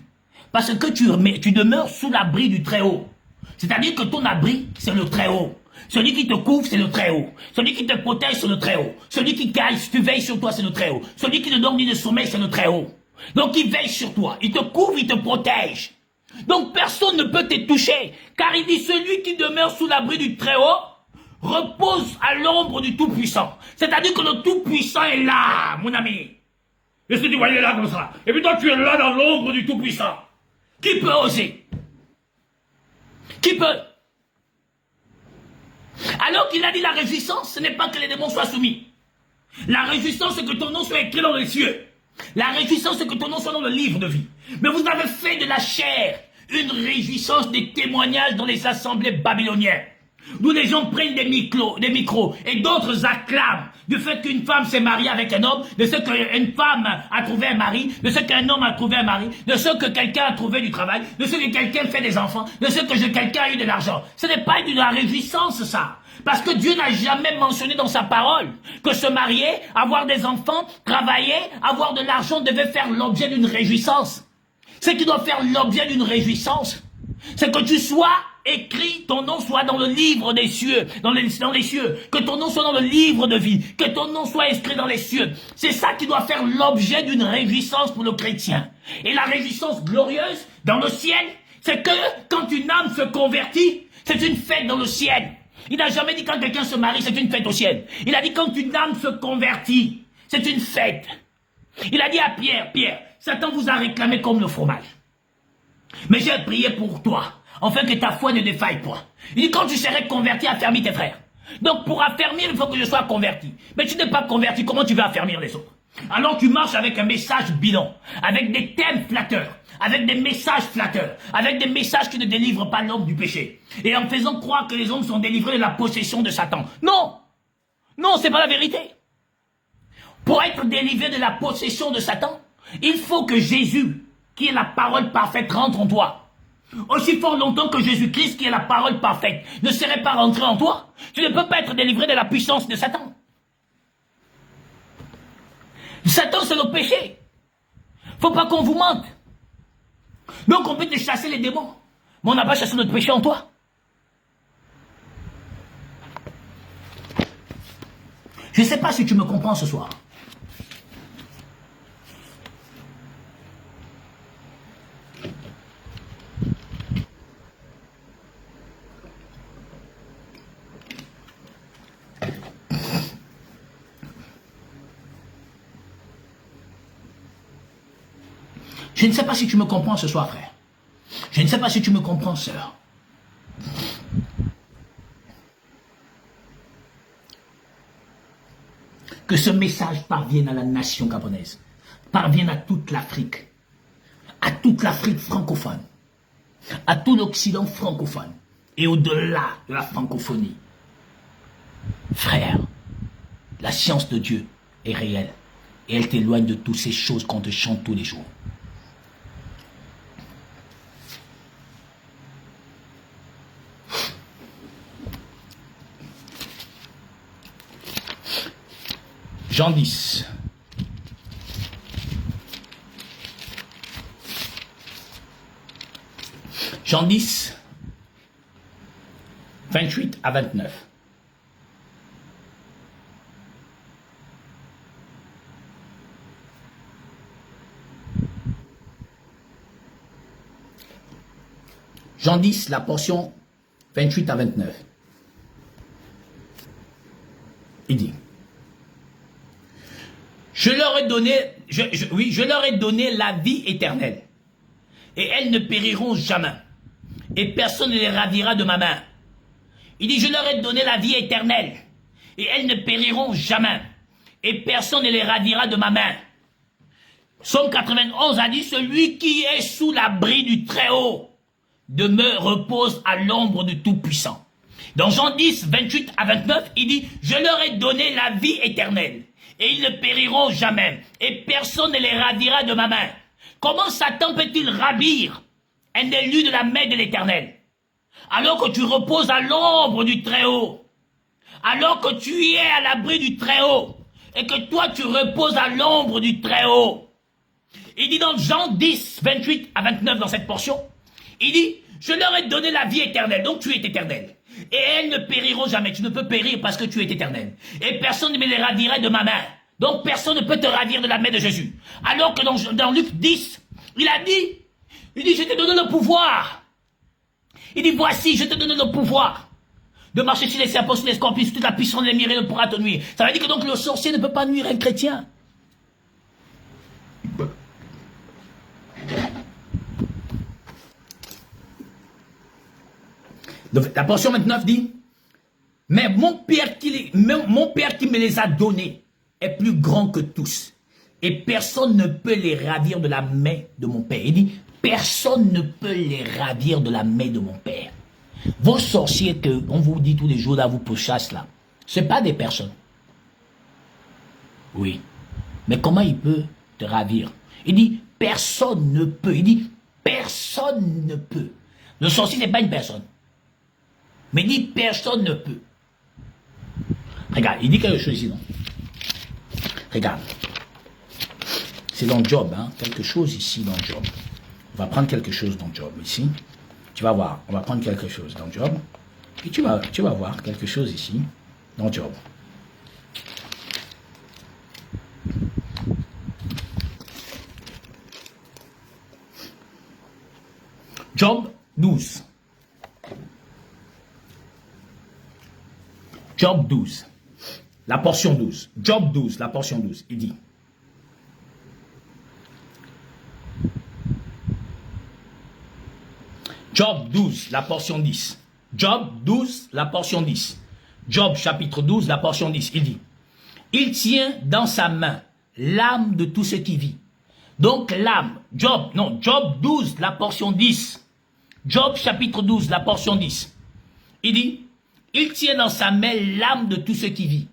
Parce que tu demeures sous l'abri du Très-Haut. C'est-à-dire que ton abri, c'est le Très-Haut. Celui qui te couvre, c'est le Très-Haut. Celui qui te protège, c'est le Très-Haut. Celui qui veille sur toi, c'est le Très-Haut. Celui qui ne dort ni ne sommeille, c'est le Très-Haut. Donc il veille sur toi, il te couvre, il te protège. Donc personne ne peut te toucher. Car il dit, celui qui demeure sous l'abri du Très-Haut repose à l'ombre du Tout-Puissant. C'est-à-dire que le Tout-Puissant est là, mon ami. Est-ce que tu vois, il est là comme ça. Et puis toi, tu es là dans l'ombre du Tout-Puissant. Qui peut oser? Qui peut? Alors qu'il a dit la réjouissance, ce n'est pas que les démons soient soumis. La réjouissance, c'est que ton nom soit écrit dans les cieux. La réjouissance, c'est que ton nom soit dans le livre de vie. Mais vous avez fait de la chair une réjouissance des témoignages dans les assemblées babyloniennes. D'où les gens prennent des micros et d'autres acclament du fait qu'une femme s'est mariée avec un homme, de ce qu'une femme a trouvé un mari, de ce qu'un homme a trouvé un mari, de ce que quelqu'un a trouvé du travail, de ce que quelqu'un fait des enfants, de ce que quelqu'un a eu de l'argent. Ce n'est pas de la réjouissance, ça. Parce que Dieu n'a jamais mentionné dans sa parole que se marier, avoir des enfants, travailler, avoir de l'argent devait faire l'objet d'une réjouissance. Ce qui doit faire l'objet d'une réjouissance, c'est que tu sois écrit, ton nom soit dans le livre des cieux, dans les cieux, que ton nom soit dans le livre de vie, que ton nom soit inscrit dans les cieux. C'est ça qui doit faire l'objet d'une réjouissance pour le chrétien. Et la réjouissance glorieuse dans le ciel, c'est que quand une âme se convertit, c'est une fête dans le ciel. Il n'a jamais dit quand quelqu'un se marie, c'est une fête au ciel. Il a dit quand une âme se convertit, c'est une fête. Il a dit à Pierre, Satan vous a réclamé comme le fromage. Mais j'ai prié pour toi, afin que ta foi ne défaille pas. Il dit, quand tu serais converti, affermis tes frères. Donc pour affermir, il faut que je sois converti. Mais tu n'es pas converti, comment tu vas affermir les autres? Alors tu marches avec un message bidon, avec des thèmes flatteurs, avec des messages flatteurs, avec des messages qui ne délivrent pas l'homme du péché. Et en faisant croire que les hommes sont délivrés de la possession de Satan. Non! Non, c'est pas la vérité. Pour être délivré de la possession de Satan, il faut que Jésus, qui est la parole parfaite, rentre en toi. Aussi fort longtemps que Jésus-Christ, qui est la parole parfaite, ne serait pas rentré en toi, tu ne peux pas être délivré de la puissance de Satan. Satan, c'est le péché. Faut pas qu'on vous mente. Donc on peut te chasser les démons, mais on n'a pas chassé notre péché en toi. Je ne sais pas si tu me comprends ce soir. Je ne sais pas si tu me comprends ce soir, frère. Je ne sais pas si tu me comprends, sœur. Que ce message parvienne à la nation gabonaise, parvienne à toute l'Afrique francophone, à tout l'Occident francophone et au-delà de la francophonie. Frère, la science de Dieu est réelle et elle t'éloigne de toutes ces choses qu'on te chante tous les jours. Jean 10. Jean 10, 28 à 29. Jean 10, la portion 28 à 29. Il dit: Je leur ai donné la vie éternelle, et elles ne périront jamais, et personne ne les ravira de ma main. Il dit: je leur ai donné la vie éternelle, et elles ne périront jamais, et personne ne les ravira de ma main. Psaume 91 a dit: celui qui est sous l'abri du Très-Haut repose à l'ombre du Tout-Puissant. Dans Jean 10, 28 à 29, il dit: je leur ai donné la vie éternelle, et ils ne périront jamais, et personne ne les ravira de ma main. Comment Satan peut-il ravir un élu de la main de l'Éternel, alors que tu reposes à l'ombre du Très-Haut, alors que tu es à l'abri du Très-Haut, et que toi tu reposes à l'ombre du Très-Haut? Il dit dans Jean 10, 28 à 29, dans cette portion, il dit: je leur ai donné la vie éternelle, donc tu es éternel. Et elles ne périront jamais. Tu ne peux périr parce que tu es éternel. Et personne ne me les ravirait de ma main. Donc personne ne peut te ravir de la main de Jésus. Alors que dans Luc 10, il dit, je te donne le pouvoir. Il dit: voici, je te donne le pouvoir de marcher sur les serpents, sur les scorpions, sur toute la puissance des miracles ne pourra te nuire. Ça veut dire que donc le sorcier ne peut pas nuire un chrétien. Donc, la portion 29 dit: mais mon Père qui me les a donnés est plus grand que tous, et personne ne peut les ravir de la main de mon Père. Il dit: personne ne peut les ravir de la main de mon Père. Vos sorciers que on vous dit tous les jours là, vous pourchassent là, ce n'est pas des personnes. Oui. Mais comment il peut te ravir? Il dit: personne ne peut. Il dit: personne ne peut. Le sorcier n'est pas une personne. Mais il dit: personne ne peut. Regarde, il dit quelque chose ici, non? Regarde. C'est dans Job, hein? Quelque chose ici dans Job. On va prendre quelque chose dans Job ici. Tu vas voir, on va prendre quelque chose dans Job. Et tu vas voir quelque chose ici dans Job. Job 12. Job 12, la portion 12. Job 12, la portion 12. Il dit: Job 12, la portion 10. Job 12, la portion 10. Job chapitre 12, la portion 10. Il dit: il tient dans sa main l'âme de tout ce qui vit. Donc l'âme, Job 12, la portion 10. Job chapitre 12, la portion 10. Il dit, il tient dans sa main l'âme de tout ce qui vit.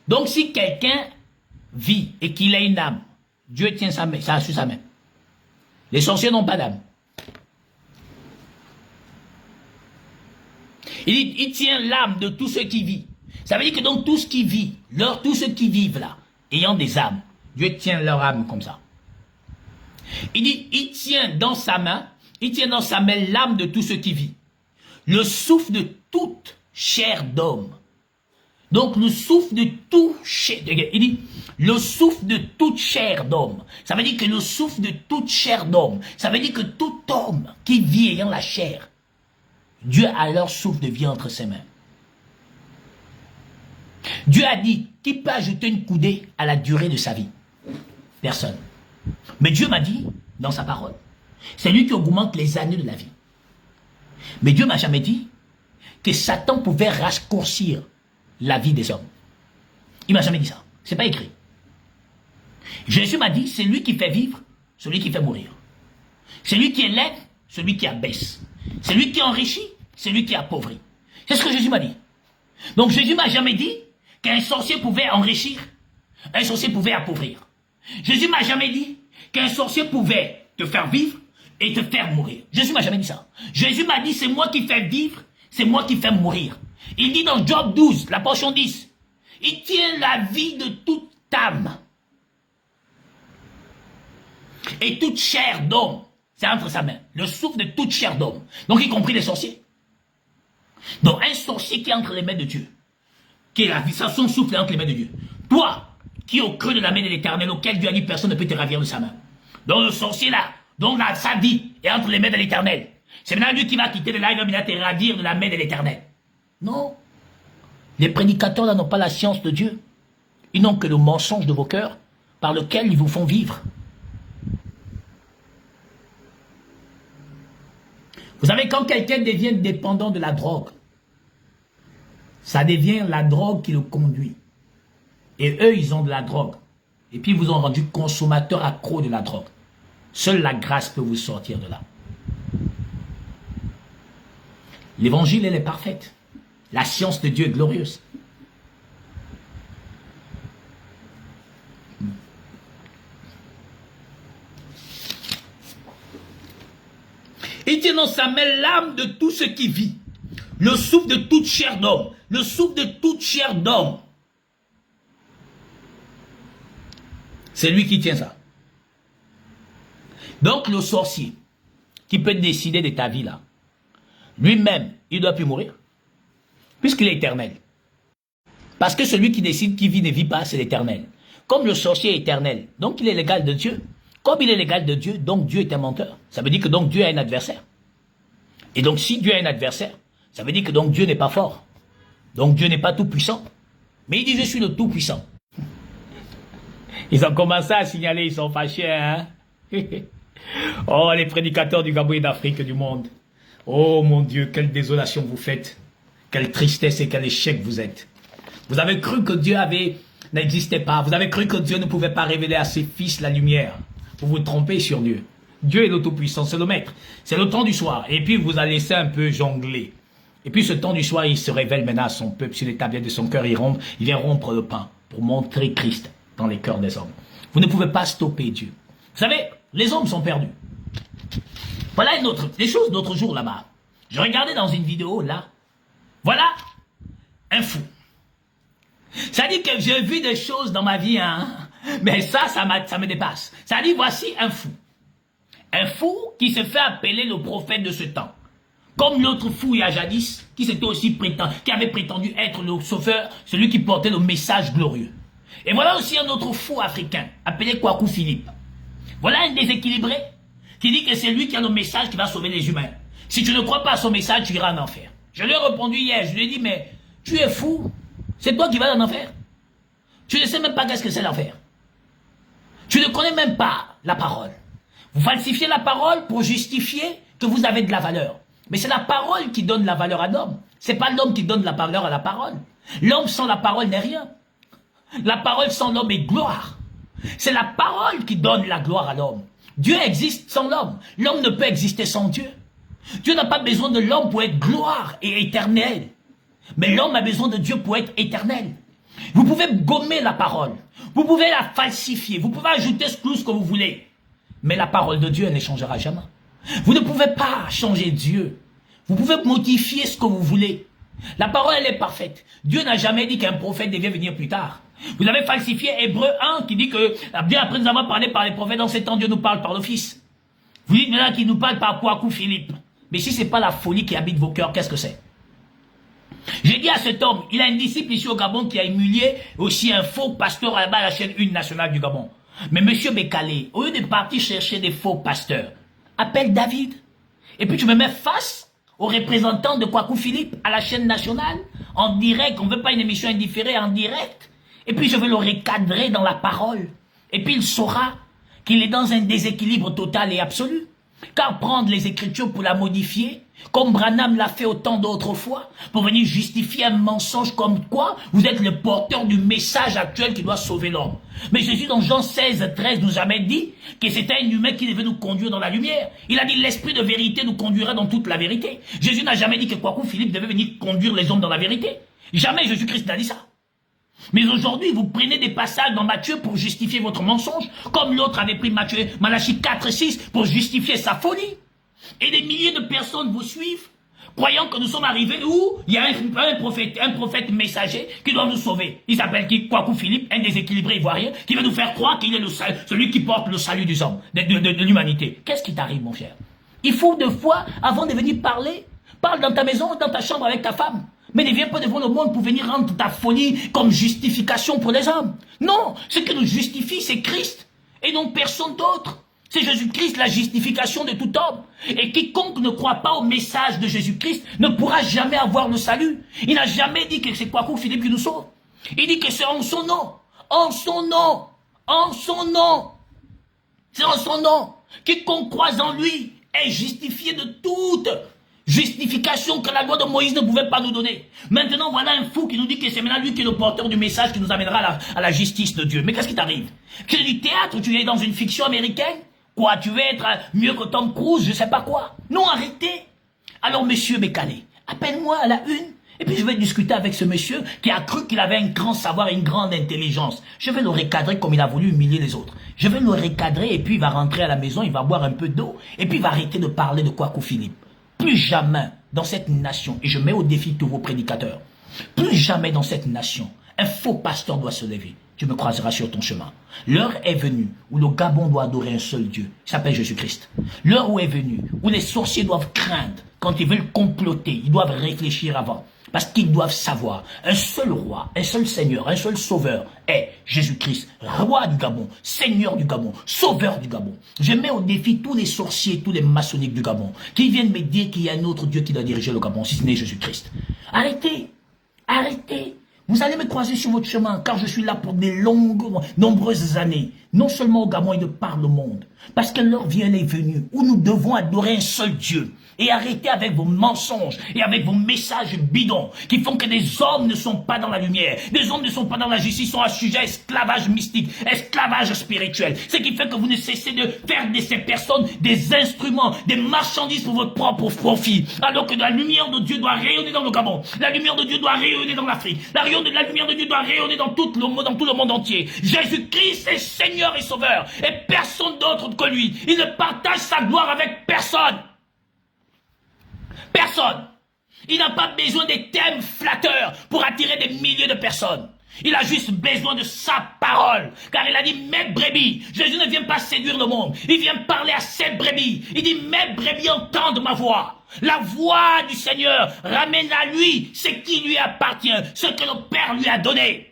Donc si quelqu'un vit et qu'il a une âme, Dieu tient sa main, ça a sur sa main. Les sorciers n'ont pas d'âme. Il dit, il tient l'âme de tout ce qui vit. Ça veut dire que donc tout ce qui vit, tous ceux qui vivent là, ayant des âmes, Dieu tient leur âme comme ça. Il dit, il tient dans sa main l'âme de tout ce qui vit. Le souffle de toute chair d'homme. Donc le souffle de tout chair, il dit, le souffle de toute chair d'homme. Ça veut dire que le souffle de toute chair d'homme, ça veut dire que tout homme qui vit ayant la chair, Dieu a leur souffle de vie entre ses mains. Dieu a dit, qui peut ajouter une coudée à la durée de sa vie? Personne. Mais Dieu m'a dit, dans sa parole, c'est lui qui augmente les années de la vie. Mais Dieu m'a jamais dit que Satan pouvait raccourcir la vie des hommes. Il m'a jamais dit ça. C'est pas écrit. Jésus m'a dit, c'est lui qui fait vivre, celui qui fait mourir. C'est lui qui élève, celui qui abaisse. C'est lui qui enrichit, c'est lui qui appauvrit. C'est ce que Jésus m'a dit. Donc Jésus m'a jamais dit qu'un sorcier pouvait enrichir, un sorcier pouvait appauvrir. Jésus m'a jamais dit qu'un sorcier pouvait te faire vivre et te faire mourir. Jésus m'a jamais dit ça. Jésus m'a dit, c'est moi qui fais vivre, c'est moi qui fais mourir. Il dit dans Job 12, la portion 10, il tient la vie de toute âme et toute chair d'homme. C'est entre sa main. Le souffle de toute chair d'homme. Donc, y compris les sorciers. Donc, un sorcier qui est entre les mains de Dieu, qui est la vie, ça, son souffle est entre les mains de Dieu. Toi, qui est au creux de la main de l'Éternel, auquel Dieu a dit personne ne peut te ravir de sa main. Donc, le sorcier là, donc là, sa vie est entre les mains de l'Éternel. C'est maintenant lui qui va quitter de là, il va te ravir de la main de l'Éternel. Non. Les prédicateurs là n'ont pas la science de Dieu. Ils n'ont que le mensonge de vos cœurs par lequel ils vous font vivre. Vous savez, quand quelqu'un devient dépendant de la drogue, ça devient la drogue qui le conduit. Et eux, ils ont de la drogue. Et puis, ils vous ont rendu consommateur accro de la drogue. Seule la grâce peut vous sortir de là. L'évangile, elle est parfaite. La science de Dieu est glorieuse. Il tient dans sa main l'âme de tout ce qui vit. Le souffle de toute chair d'homme. Le souffle de toute chair d'homme. C'est lui qui tient ça. Donc le sorcier, qui peut décider de ta vie là, lui-même, il ne doit plus mourir. Puisqu'il est éternel. Parce que celui qui décide qui vit ne vit pas, c'est l'éternel. Comme le sorcier est éternel, donc il est l'égal de Dieu. Comme il est l'égal de Dieu, donc Dieu est un menteur. Ça veut dire que donc Dieu a un adversaire. Et donc si Dieu a un adversaire, ça veut dire que donc Dieu n'est pas fort. Donc Dieu n'est pas tout puissant. Mais il dit je suis le tout puissant. Ils ont commencé à signaler, ils sont fâchés. Hein? Oh, les prédicateurs du Gabon et d'Afrique du monde. Oh mon Dieu, quelle désolation vous faites. Quelle tristesse et quel échec vous êtes. Vous avez cru que Dieu n'existait pas. Vous avez cru que Dieu ne pouvait pas révéler à ses fils la lumière. Vous vous trompez sur Dieu. Dieu est l'auto-puissant, c'est le maître. C'est le temps du soir. Et puis vous allez laisser un peu jongler. Et puis ce temps du soir, il se révèle maintenant à son peuple sur les tablettes de son cœur. Il vient rompre le pain pour montrer Christ dans les cœurs des hommes. Vous ne pouvez pas stopper Dieu. Vous savez, les hommes sont perdus. Voilà des choses d'autre jour là-bas. Je regardais dans une vidéo là. Voilà un fou. Ça dit que j'ai vu des choses dans ma vie, hein. Mais ça me dépasse. Ça dit voici un fou. Un fou qui se fait appeler le prophète de ce temps. Comme l'autre fou il y a jadis, qui avait prétendu être le sauveur, celui qui portait le message glorieux. Et voilà aussi un autre fou africain, appelé Kwaku Philippe. Voilà un déséquilibré qui dit que c'est lui qui a le message qui va sauver les humains. Si tu ne crois pas à son message, tu iras en enfer. Je lui ai répondu hier, je lui ai dit, mais tu es fou. C'est toi qui vas en enfer. Tu ne sais même pas qu'est-ce que c'est l'enfer. Tu ne connais même pas la parole. Vous falsifiez la parole pour justifier que vous avez de la valeur. Mais c'est la parole qui donne la valeur à l'homme. C'est pas l'homme qui donne la valeur à la parole. L'homme sans la parole n'est rien. La parole sans l'homme est gloire. C'est la parole qui donne la gloire à l'homme. Dieu existe sans l'homme. L'homme ne peut exister sans Dieu. Dieu n'a pas besoin de l'homme pour être gloire et éternel. Mais l'homme a besoin de Dieu pour être éternel. Vous pouvez gommer la parole. Vous pouvez la falsifier. Vous pouvez ajouter ce que vous voulez. Mais la parole de Dieu, elle ne changera jamais. Vous ne pouvez pas changer Dieu. Vous pouvez modifier ce que vous voulez. La parole, elle est parfaite. Dieu n'a jamais dit qu'un prophète devait venir plus tard. Vous avez falsifié Hébreu 1 qui dit que, bien après nous avoir parlé par les prophètes, dans ces temps, Dieu nous parle par le Fils. Vous dites maintenant qu'il nous parle par Kwaku Philippe. Mais si ce n'est pas la folie qui habite vos cœurs, qu'est-ce que c'est? J'ai dit à cet homme, il a un disciple ici au Gabon qui a humilié aussi un faux pasteur là-bas à la chaîne 1 nationale du Gabon. Mais monsieur Bekale, au lieu de partir chercher des faux pasteurs, appelle David. Et puis tu me mets face aux représentants de Kwaku Philippe à la chaîne nationale, en direct. On ne veut pas une émission indifférée, en direct. Et puis je vais le recadrer dans la parole. Et puis il saura qu'il est dans un déséquilibre total et absolu. Car prendre les Écritures pour la modifier, comme Branham l'a fait autant d'autres fois, pour venir justifier un mensonge comme quoi vous êtes le porteur du message actuel qui doit sauver l'homme. Mais Jésus dans Jean 16, 13 nous a jamais dit que c'était un humain qui devait nous conduire dans la lumière. Il a dit l'esprit de vérité nous conduira dans toute la vérité. Jésus n'a jamais dit que Kwaku Philippe devait venir conduire les hommes dans la vérité. Jamais Jésus-Christ n'a dit ça. Mais aujourd'hui, vous prenez des passages dans Matthieu pour justifier votre mensonge, comme l'autre avait pris Malachie 4 et 6 pour justifier sa folie. Et des milliers de personnes vous suivent, croyant que nous sommes arrivés où il y a un prophète messager qui doit nous sauver. Il s'appelle qui? Kwaku Philippe, un déséquilibré ivoirien, qui veut nous faire croire qu'il est celui qui porte le salut des hommes, de l'humanité. Qu'est-ce qui t'arrive, mon cher? Il faut deux fois, avant de venir parler, parle dans ta maison, dans ta chambre avec ta femme. Mais ne viens pas devant le monde pour venir rendre ta folie comme justification pour les hommes. Non, ce qui nous justifie, c'est Christ, et non personne d'autre. C'est Jésus-Christ, la justification de tout homme. Et quiconque ne croit pas au message de Jésus-Christ ne pourra jamais avoir le salut. Il n'a jamais dit que c'est Kwaku Philippe qui nous sauve. Il dit que c'est en son nom, en son nom, en son nom. C'est en son nom. Quiconque croit en lui est justifié de toute justification que la loi de Moïse ne pouvait pas nous donner. Maintenant, voilà un fou qui nous dit que c'est maintenant lui qui est le porteur du message qui nous amènera à la justice de Dieu. Mais qu'est-ce qui t'arrive? Tu es du théâtre, tu es dans une fiction américaine? Quoi, tu veux être mieux que Tom Cruise, je sais pas quoi? Non, arrêtez. Alors, monsieur Bekale, appelle-moi à la une, et puis je vais discuter avec ce monsieur qui a cru qu'il avait un grand savoir et une grande intelligence. Je vais le recadrer comme il a voulu humilier les autres. Je vais le recadrer, et puis il va rentrer à la maison, il va boire un peu d'eau, et puis il va arrêter de parler de Kwaku Philippe. Plus jamais dans cette nation, et je mets au défi tous vos prédicateurs, plus jamais dans cette nation, un faux pasteur doit se lever. Tu me croiseras sur ton chemin. L'heure est venue où le Gabon doit adorer un seul Dieu, il s'appelle Jésus-Christ. L'heure où est venue où les sorciers doivent craindre, quand ils veulent comploter, ils doivent réfléchir avant. Parce qu'ils doivent savoir, un seul roi, un seul seigneur, un seul sauveur est Jésus-Christ, roi du Gabon, seigneur du Gabon, sauveur du Gabon. Je mets au défi tous les sorciers, tous les maçonniques du Gabon, qui viennent me dire qu'il y a un autre Dieu qui doit diriger le Gabon, si ce n'est Jésus-Christ. Arrêtez, arrêtez. Vous allez me croiser sur votre chemin, car je suis là pour des nombreuses années, non seulement au Gabon et de par le monde, parce que l'heure vient est venue où nous devons adorer un seul Dieu. Et arrêtez avec vos mensonges et avec vos messages bidons qui font que des hommes ne sont pas dans la lumière, des hommes ne sont pas dans la justice, sont assujettis à esclavage mystique, esclavage spirituel. Ce qui fait que vous ne cessez de faire de ces personnes des instruments, des marchandises pour votre propre profit. Alors que la lumière de Dieu doit rayonner dans le Gabon, la lumière de Dieu doit rayonner dans l'Afrique, la lumière de Dieu doit rayonner dans tout le monde entier. Jésus-Christ est Seigneur et Sauveur, et personne d'autre que lui. Il ne partage sa gloire avec personne. Personne. Il n'a pas besoin des thèmes flatteurs pour attirer des milliers de personnes. Il a juste besoin de sa parole. Car il a dit, mes brebis. Jésus ne vient pas séduire le monde. Il vient parler à ses brebis. Il dit, mes brebis entendent ma voix. La voix du Seigneur ramène à lui ce qui lui appartient, ce que le Père lui a donné.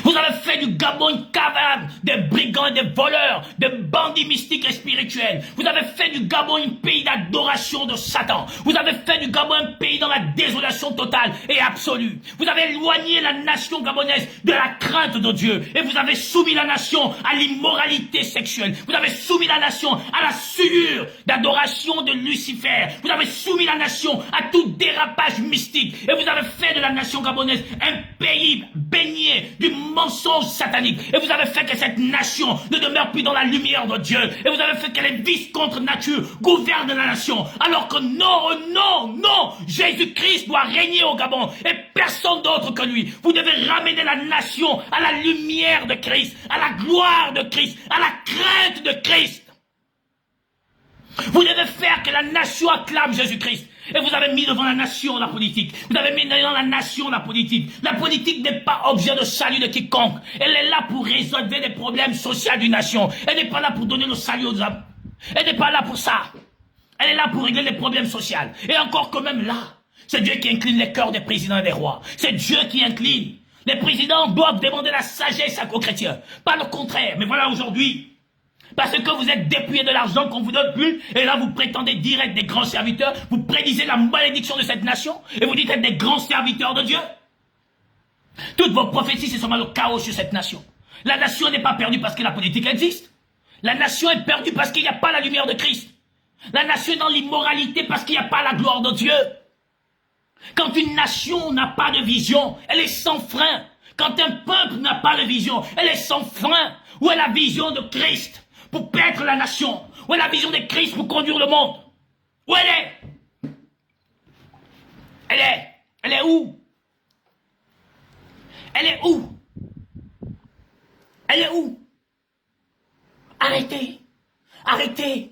Vous avez fait du Gabon une caverne des brigands et des voleurs, des bandits mystiques et spirituels. Vous avez fait du Gabon un pays d'adoration de Satan. Vous avez fait du Gabon un pays dans la désolation totale et absolue. Vous avez éloigné la nation gabonaise de la crainte de Dieu. Et vous avez soumis la nation à l'immoralité sexuelle. Vous avez soumis la nation à la souillure d'adoration de Lucifer. Vous avez soumis la nation à tout dérapage mystique. Et vous avez fait de la nation gabonaise un pays baigné du mensonges sataniques. Et vous avez fait que cette nation ne demeure plus dans la lumière de Dieu. Et vous avez fait que les vices contre nature gouvernent la nation. Alors que non, non, non, Jésus-Christ doit régner au Gabon et personne d'autre que lui. Vous devez ramener la nation à la lumière de Christ, à la gloire de Christ, à la crainte de Christ. Vous devez faire que la nation acclame Jésus-Christ. Et vous avez mis devant la nation la politique. Vous avez mis devant la nation la politique. La politique n'est pas objet de salut de quiconque. Elle est là pour résoudre les problèmes sociaux d'une nation. Elle n'est pas là pour donner le salut aux hommes. Elle n'est pas là pour ça. Elle est là pour régler les problèmes sociaux. Et encore que même là, c'est Dieu qui incline les cœurs des présidents et des rois. C'est Dieu qui incline. Les présidents doivent demander la sagesse aux chrétiens. Pas le contraire. Mais voilà aujourd'hui, parce que vous êtes dépouillés de l'argent qu'on vous donne plus, et là vous prétendez dire être des grands serviteurs, vous prédisez la malédiction de cette nation, et vous dites être des grands serviteurs de Dieu. Toutes vos prophéties, c'est seulement le chaos sur cette nation. La nation n'est pas perdue parce que la politique existe. La nation est perdue parce qu'il n'y a pas la lumière de Christ. La nation est dans l'immoralité parce qu'il n'y a pas la gloire de Dieu. Quand une nation n'a pas de vision, elle est sans frein. Quand un peuple n'a pas de vision, elle est sans frein. Où est la vision de Christ pour paître la nation? Où est la vision de Christ pour conduire le monde? Où elle est? Elle est où? Elle est où? Elle est où? Arrêtez. Arrêtez.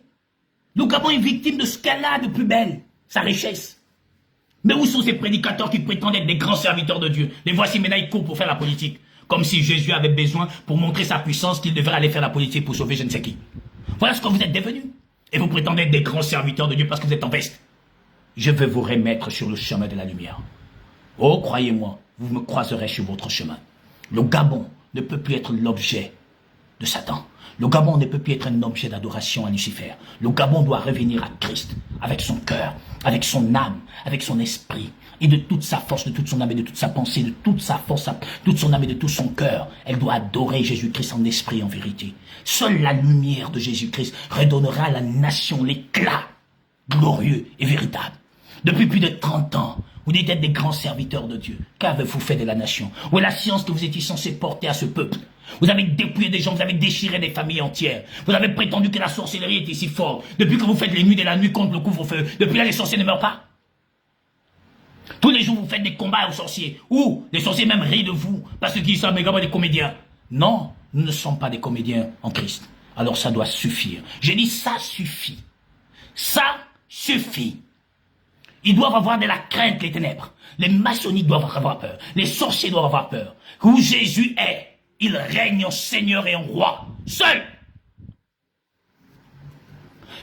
Le Gabon est victime de ce qu'elle a de plus belle, sa richesse. Mais où sont ces prédicateurs qui prétendent être des grands serviteurs de Dieu? Les voici maintenant, ils courent pour faire la politique. Comme si Jésus avait besoin, pour montrer sa puissance, qu'il devrait aller faire la politique pour sauver je ne sais qui. Voilà ce que vous êtes devenus. Et vous prétendez être des grands serviteurs de Dieu parce que vous êtes en veste. Je vais vous remettre sur le chemin de la lumière. Oh, croyez-moi, vous me croiserez sur votre chemin. Le Gabon ne peut plus être l'objet de Satan. Le Gabon ne peut plus être un objet d'adoration à Lucifer. Le Gabon doit revenir à Christ, avec son cœur, avec son âme, avec son esprit, et de toute sa force, de toute son âme et de toute sa pensée, de toute sa force, toute son âme et de tout son cœur. Elle doit adorer Jésus-Christ en esprit et en vérité. Seule la lumière de Jésus-Christ redonnera à la nation l'éclat glorieux et véritable. Depuis plus de 30 ans, vous dites être des grands serviteurs de Dieu. Qu'avez-vous fait de la nation? Où est la science que vous étiez censé porter à ce peuple? Vous avez dépouillé des gens, vous avez déchiré des familles entières. Vous avez prétendu que la sorcellerie était si forte. Depuis que vous faites les nuits de la nuit contre le couvre-feu, depuis là les sorciers ne meurent pas. Tous les jours vous faites des combats aux sorciers. Ou les sorciers même rient de vous parce qu'ils sont méga des comédiens. Non, nous ne sommes pas des comédiens en Christ. Alors ça doit suffire. J'ai dit ça suffit. Ça suffit. Ils doivent avoir de la crainte, les ténèbres. Les maçonniques doivent avoir peur. Les sorciers doivent avoir peur. Où Jésus est, il règne en Seigneur et en Roi. Seul.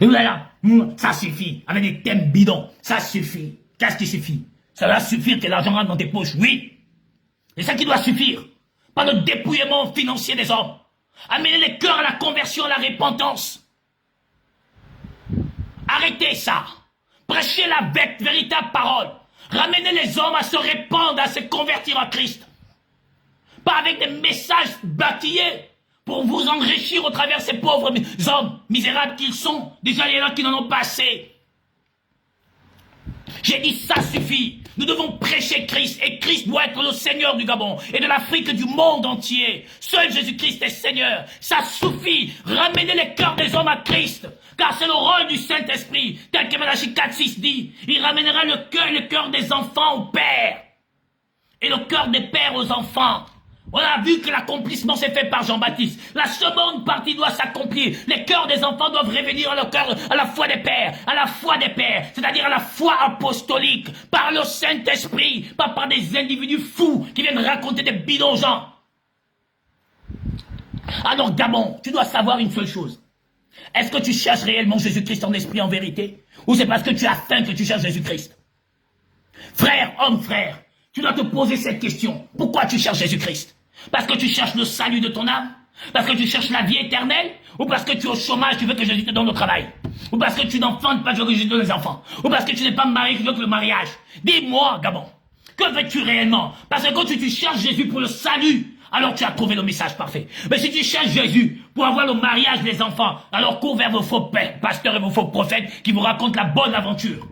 Et voilà, ça suffit. Avec des thèmes bidons, ça suffit. Qu'est-ce qui suffit? Ça va suffire que l'argent rentre dans tes poches, oui. C'est ça qui doit suffire. Pas le dépouillement financier des hommes. Amener les cœurs à la conversion, à la repentance. Arrêtez ça. Prêchez la véritable parole. Ramenez les hommes à se répandre, à se convertir à Christ. Pas avec des messages bâtillés pour vous enrichir au travers de ces pauvres hommes misérables qu'ils sont. Déjà, il y en a qui n'en ont pas assez. J'ai dit ça suffit. Nous devons prêcher Christ et Christ doit être le Seigneur du Gabon et de l'Afrique et du monde entier. Seul Jésus-Christ est Seigneur. Ça suffit. Ramenez les cœurs des hommes à Christ. Car c'est le rôle du Saint-Esprit. Tel que Malachie 4:6 dit. Il ramènera le cœur des enfants au Père. Et le cœur des pères aux enfants. On a vu que l'accomplissement s'est fait par Jean-Baptiste. La seconde partie doit s'accomplir. Les cœurs des enfants doivent revenir à à la foi des pères, c'est-à-dire à la foi apostolique, par le Saint-Esprit, pas par des individus fous qui viennent raconter des bidons aux gens. Alors Gabon, tu dois savoir une seule chose. Est-ce que tu cherches réellement Jésus-Christ en esprit, en vérité? Ou c'est parce que tu as faim que tu cherches Jésus-Christ? Frère, homme, frère, tu dois te poser cette question. Pourquoi tu cherches Jésus-Christ? Parce que tu cherches le salut de ton âme? Parce que tu cherches la vie éternelle? Ou parce que tu es au chômage, tu veux que Jésus te donne le travail? Ou parce que tu n'enfantes pas, tu veux que Jésus te donne les enfants? Ou parce que tu n'es pas marié, tu veux que le mariage? Dis-moi, Gabon, que veux-tu réellement? Parce que quand tu cherches Jésus pour le salut, alors tu as trouvé le message parfait. Mais si tu cherches Jésus pour avoir le mariage des enfants, alors cours vers vos faux pasteurs et vos faux prophètes qui vous racontent la bonne aventure.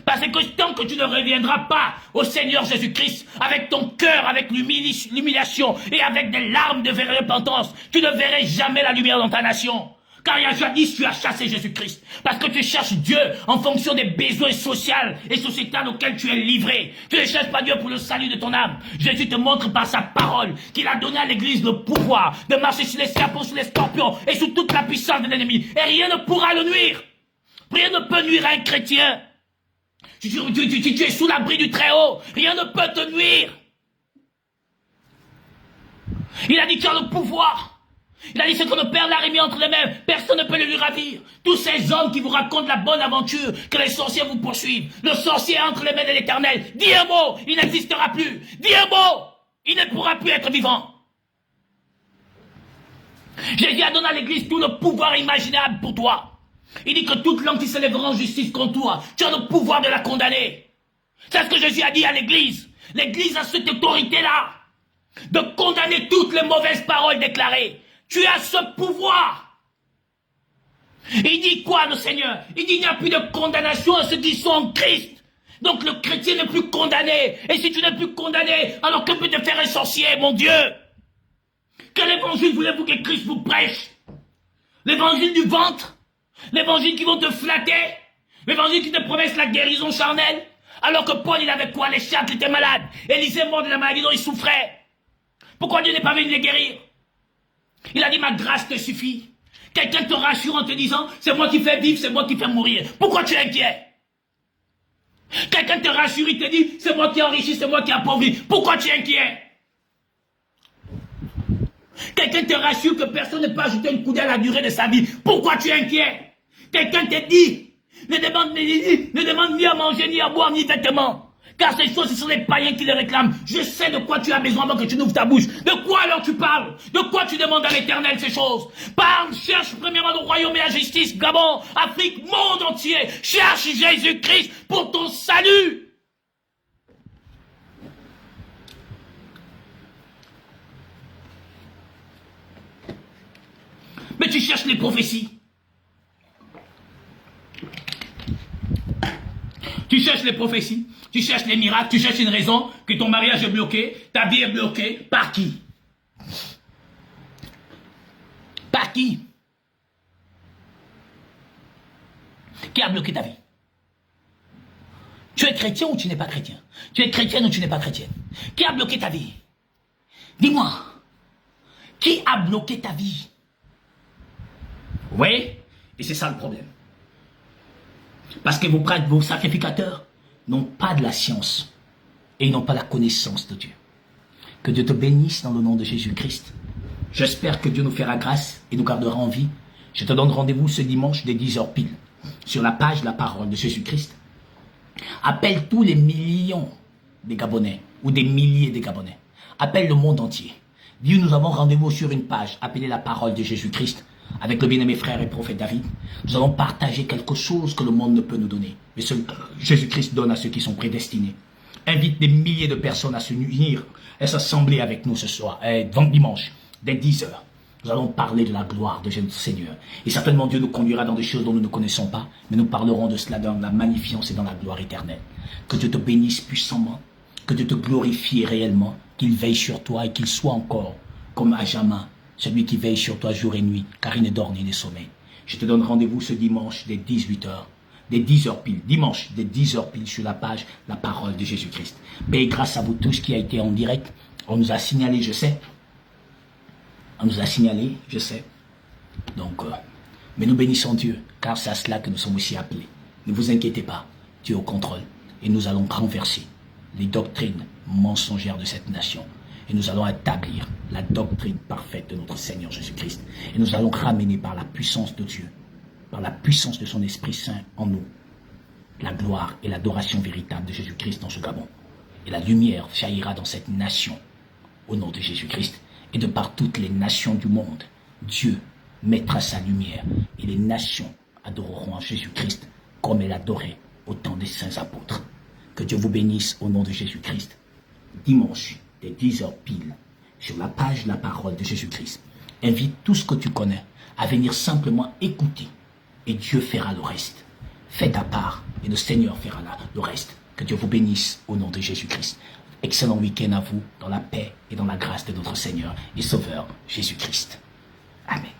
Parce que tant que tu ne reviendras pas au Seigneur Jésus-Christ, avec ton cœur, avec l'humiliation et avec des larmes de vraie repentance, tu ne verras jamais la lumière dans ta nation. Car il y a jadis, tu as chassé Jésus-Christ. Parce que tu cherches Dieu en fonction des besoins sociaux et sociétals auxquels tu es livré. Tu ne cherches pas Dieu pour le salut de ton âme. Jésus te montre par sa parole qu'il a donné à l'Église le pouvoir de marcher sur les serpents, sur les scorpions et sous toute la puissance de l'ennemi. Et rien ne pourra le nuire. Rien ne peut nuire à un chrétien. Tu es sous l'abri du Très-Haut. Rien ne peut te nuire. Il a dit qu'il a le pouvoir. Il a dit ce que le Père l'a remis entre les mains. Personne ne peut le lui ravir. Tous ces hommes qui vous racontent la bonne aventure, que les sorciers vous poursuivent. Le sorcier est entre les mains de l'Éternel. Dis un mot, il n'existera plus. Dis un mot, il ne pourra plus être vivant. Jésus a donné à l'Église tout le pouvoir imaginable pour toi. Il dit que toute langue qui se lèvera en justice contre toi, tu as le pouvoir de la condamner. C'est ce que Jésus a dit à l'Église. L'Église a cette autorité-là de condamner toutes les mauvaises paroles déclarées. Tu as ce pouvoir. Il dit quoi, le Seigneur? Il dit il n'y a plus de condamnation à ceux qui sont en Christ. Donc le chrétien n'est plus condamné. Et si tu n'es plus condamné, alors que peut te faire un sorcier, mon Dieu? Quel évangile voulez-vous que Christ vous prêche? L'évangile du ventre? L'évangile qui vont te flatter? L'évangile qui te promet la guérison charnelle? Alors que Paul, il avait quoi? Les chattes, il était malade. Élisée mort de la maladie dont il souffrait. Pourquoi Dieu n'est pas venu les guérir? Il a dit ma grâce te suffit. Quelqu'un te rassure en te disant c'est moi qui fais vivre, c'est moi qui fais mourir. Pourquoi tu es inquiet? Quelqu'un te rassure, il te dit c'est moi qui enrichis, c'est moi qui appauvris. Pourquoi tu es inquiet? Quelqu'un te rassure que personne ne peut ajouter une coudée à la durée de sa vie. Pourquoi tu es inquiet? Quelqu'un te dit ne demande ni à manger, ni à boire, ni vêtements. Car ces choses, ce sont les païens qui les réclament. Je sais de quoi tu as besoin avant que tu n'ouvres ta bouche. De quoi alors tu parles? De quoi tu demandes à l'Éternel ces choses? Parle, cherche premièrement le royaume et la justice. Gabon, Afrique, monde entier. Cherche Jésus-Christ pour ton salut. Mais tu cherches les prophéties. Tu cherches les prophéties, tu cherches les miracles, tu cherches une raison que ton mariage est bloqué, ta vie est bloquée. Par qui? Par qui? Qui a bloqué ta vie? Tu es chrétien ou tu n'es pas chrétien? Tu es chrétienne ou tu n'es pas chrétienne? Qui a bloqué ta vie? Dis-moi. Qui a bloqué ta vie? Oui, et c'est ça le problème. Parce que vos sacrificateurs n'ont pas de la science et ils n'ont pas la connaissance de Dieu. Que Dieu te bénisse dans le nom de Jésus-Christ. J'espère que Dieu nous fera grâce et nous gardera en vie. Je te donne rendez-vous ce dimanche dès 10h pile sur la page La Parole de Jésus-Christ. Appelle tous les millions des Gabonais ou des milliers de Gabonais. Appelle le monde entier. Dis nous avons rendez-vous sur une page appelée La Parole de Jésus-Christ. Avec le bien-aimé frère et prophète David, nous allons partager quelque chose que le monde ne peut nous donner. Mais ce Jésus-Christ donne à ceux qui sont prédestinés. Invite des milliers de personnes à se unir et s'assembler avec nous ce soir, dimanche, dès 10h. Nous allons parler de la gloire de notre Seigneur. Et certainement Dieu nous conduira dans des choses dont nous ne connaissons pas, mais nous parlerons de cela dans la magnificence et dans la gloire éternelle. Que Dieu te bénisse puissamment, que Dieu te glorifie réellement, qu'il veille sur toi et qu'il soit encore comme à jamais celui qui veille sur toi jour et nuit, car il ne dort ni ne sommeille. Je te donne rendez-vous ce dimanche dès 18h, dès 10h pile, dimanche dès 10h pile sur la page La Parole de Jésus-Christ. Mais grâce à vous tous qui a été en direct, on nous a signalé, je sais. On nous a signalé, je sais. Donc, mais nous bénissons Dieu, car c'est à cela que nous sommes aussi appelés. Ne vous inquiétez pas, Dieu est au contrôle. Et nous allons renverser les doctrines mensongères de cette nation. Et nous allons établir la doctrine parfaite de notre Seigneur Jésus-Christ. Et nous allons ramener par la puissance de Dieu, par la puissance de son Esprit Saint en nous, la gloire et l'adoration véritable de Jésus-Christ dans ce Gabon. Et la lumière jaillira dans cette nation, au nom de Jésus-Christ. Et de par toutes les nations du monde, Dieu mettra sa lumière. Et les nations adoreront Jésus-Christ comme elle adorait au temps des saints apôtres. Que Dieu vous bénisse au nom de Jésus-Christ. Dimanche, dès 10h pile, sur la page La Parole de Jésus-Christ. Invite tout ce que tu connais à venir simplement écouter et Dieu fera le reste. Fais ta part et le Seigneur fera le reste. Que Dieu vous bénisse au nom de Jésus-Christ. Excellent week-end à vous dans la paix et dans la grâce de notre Seigneur et Sauveur Jésus-Christ. Amen.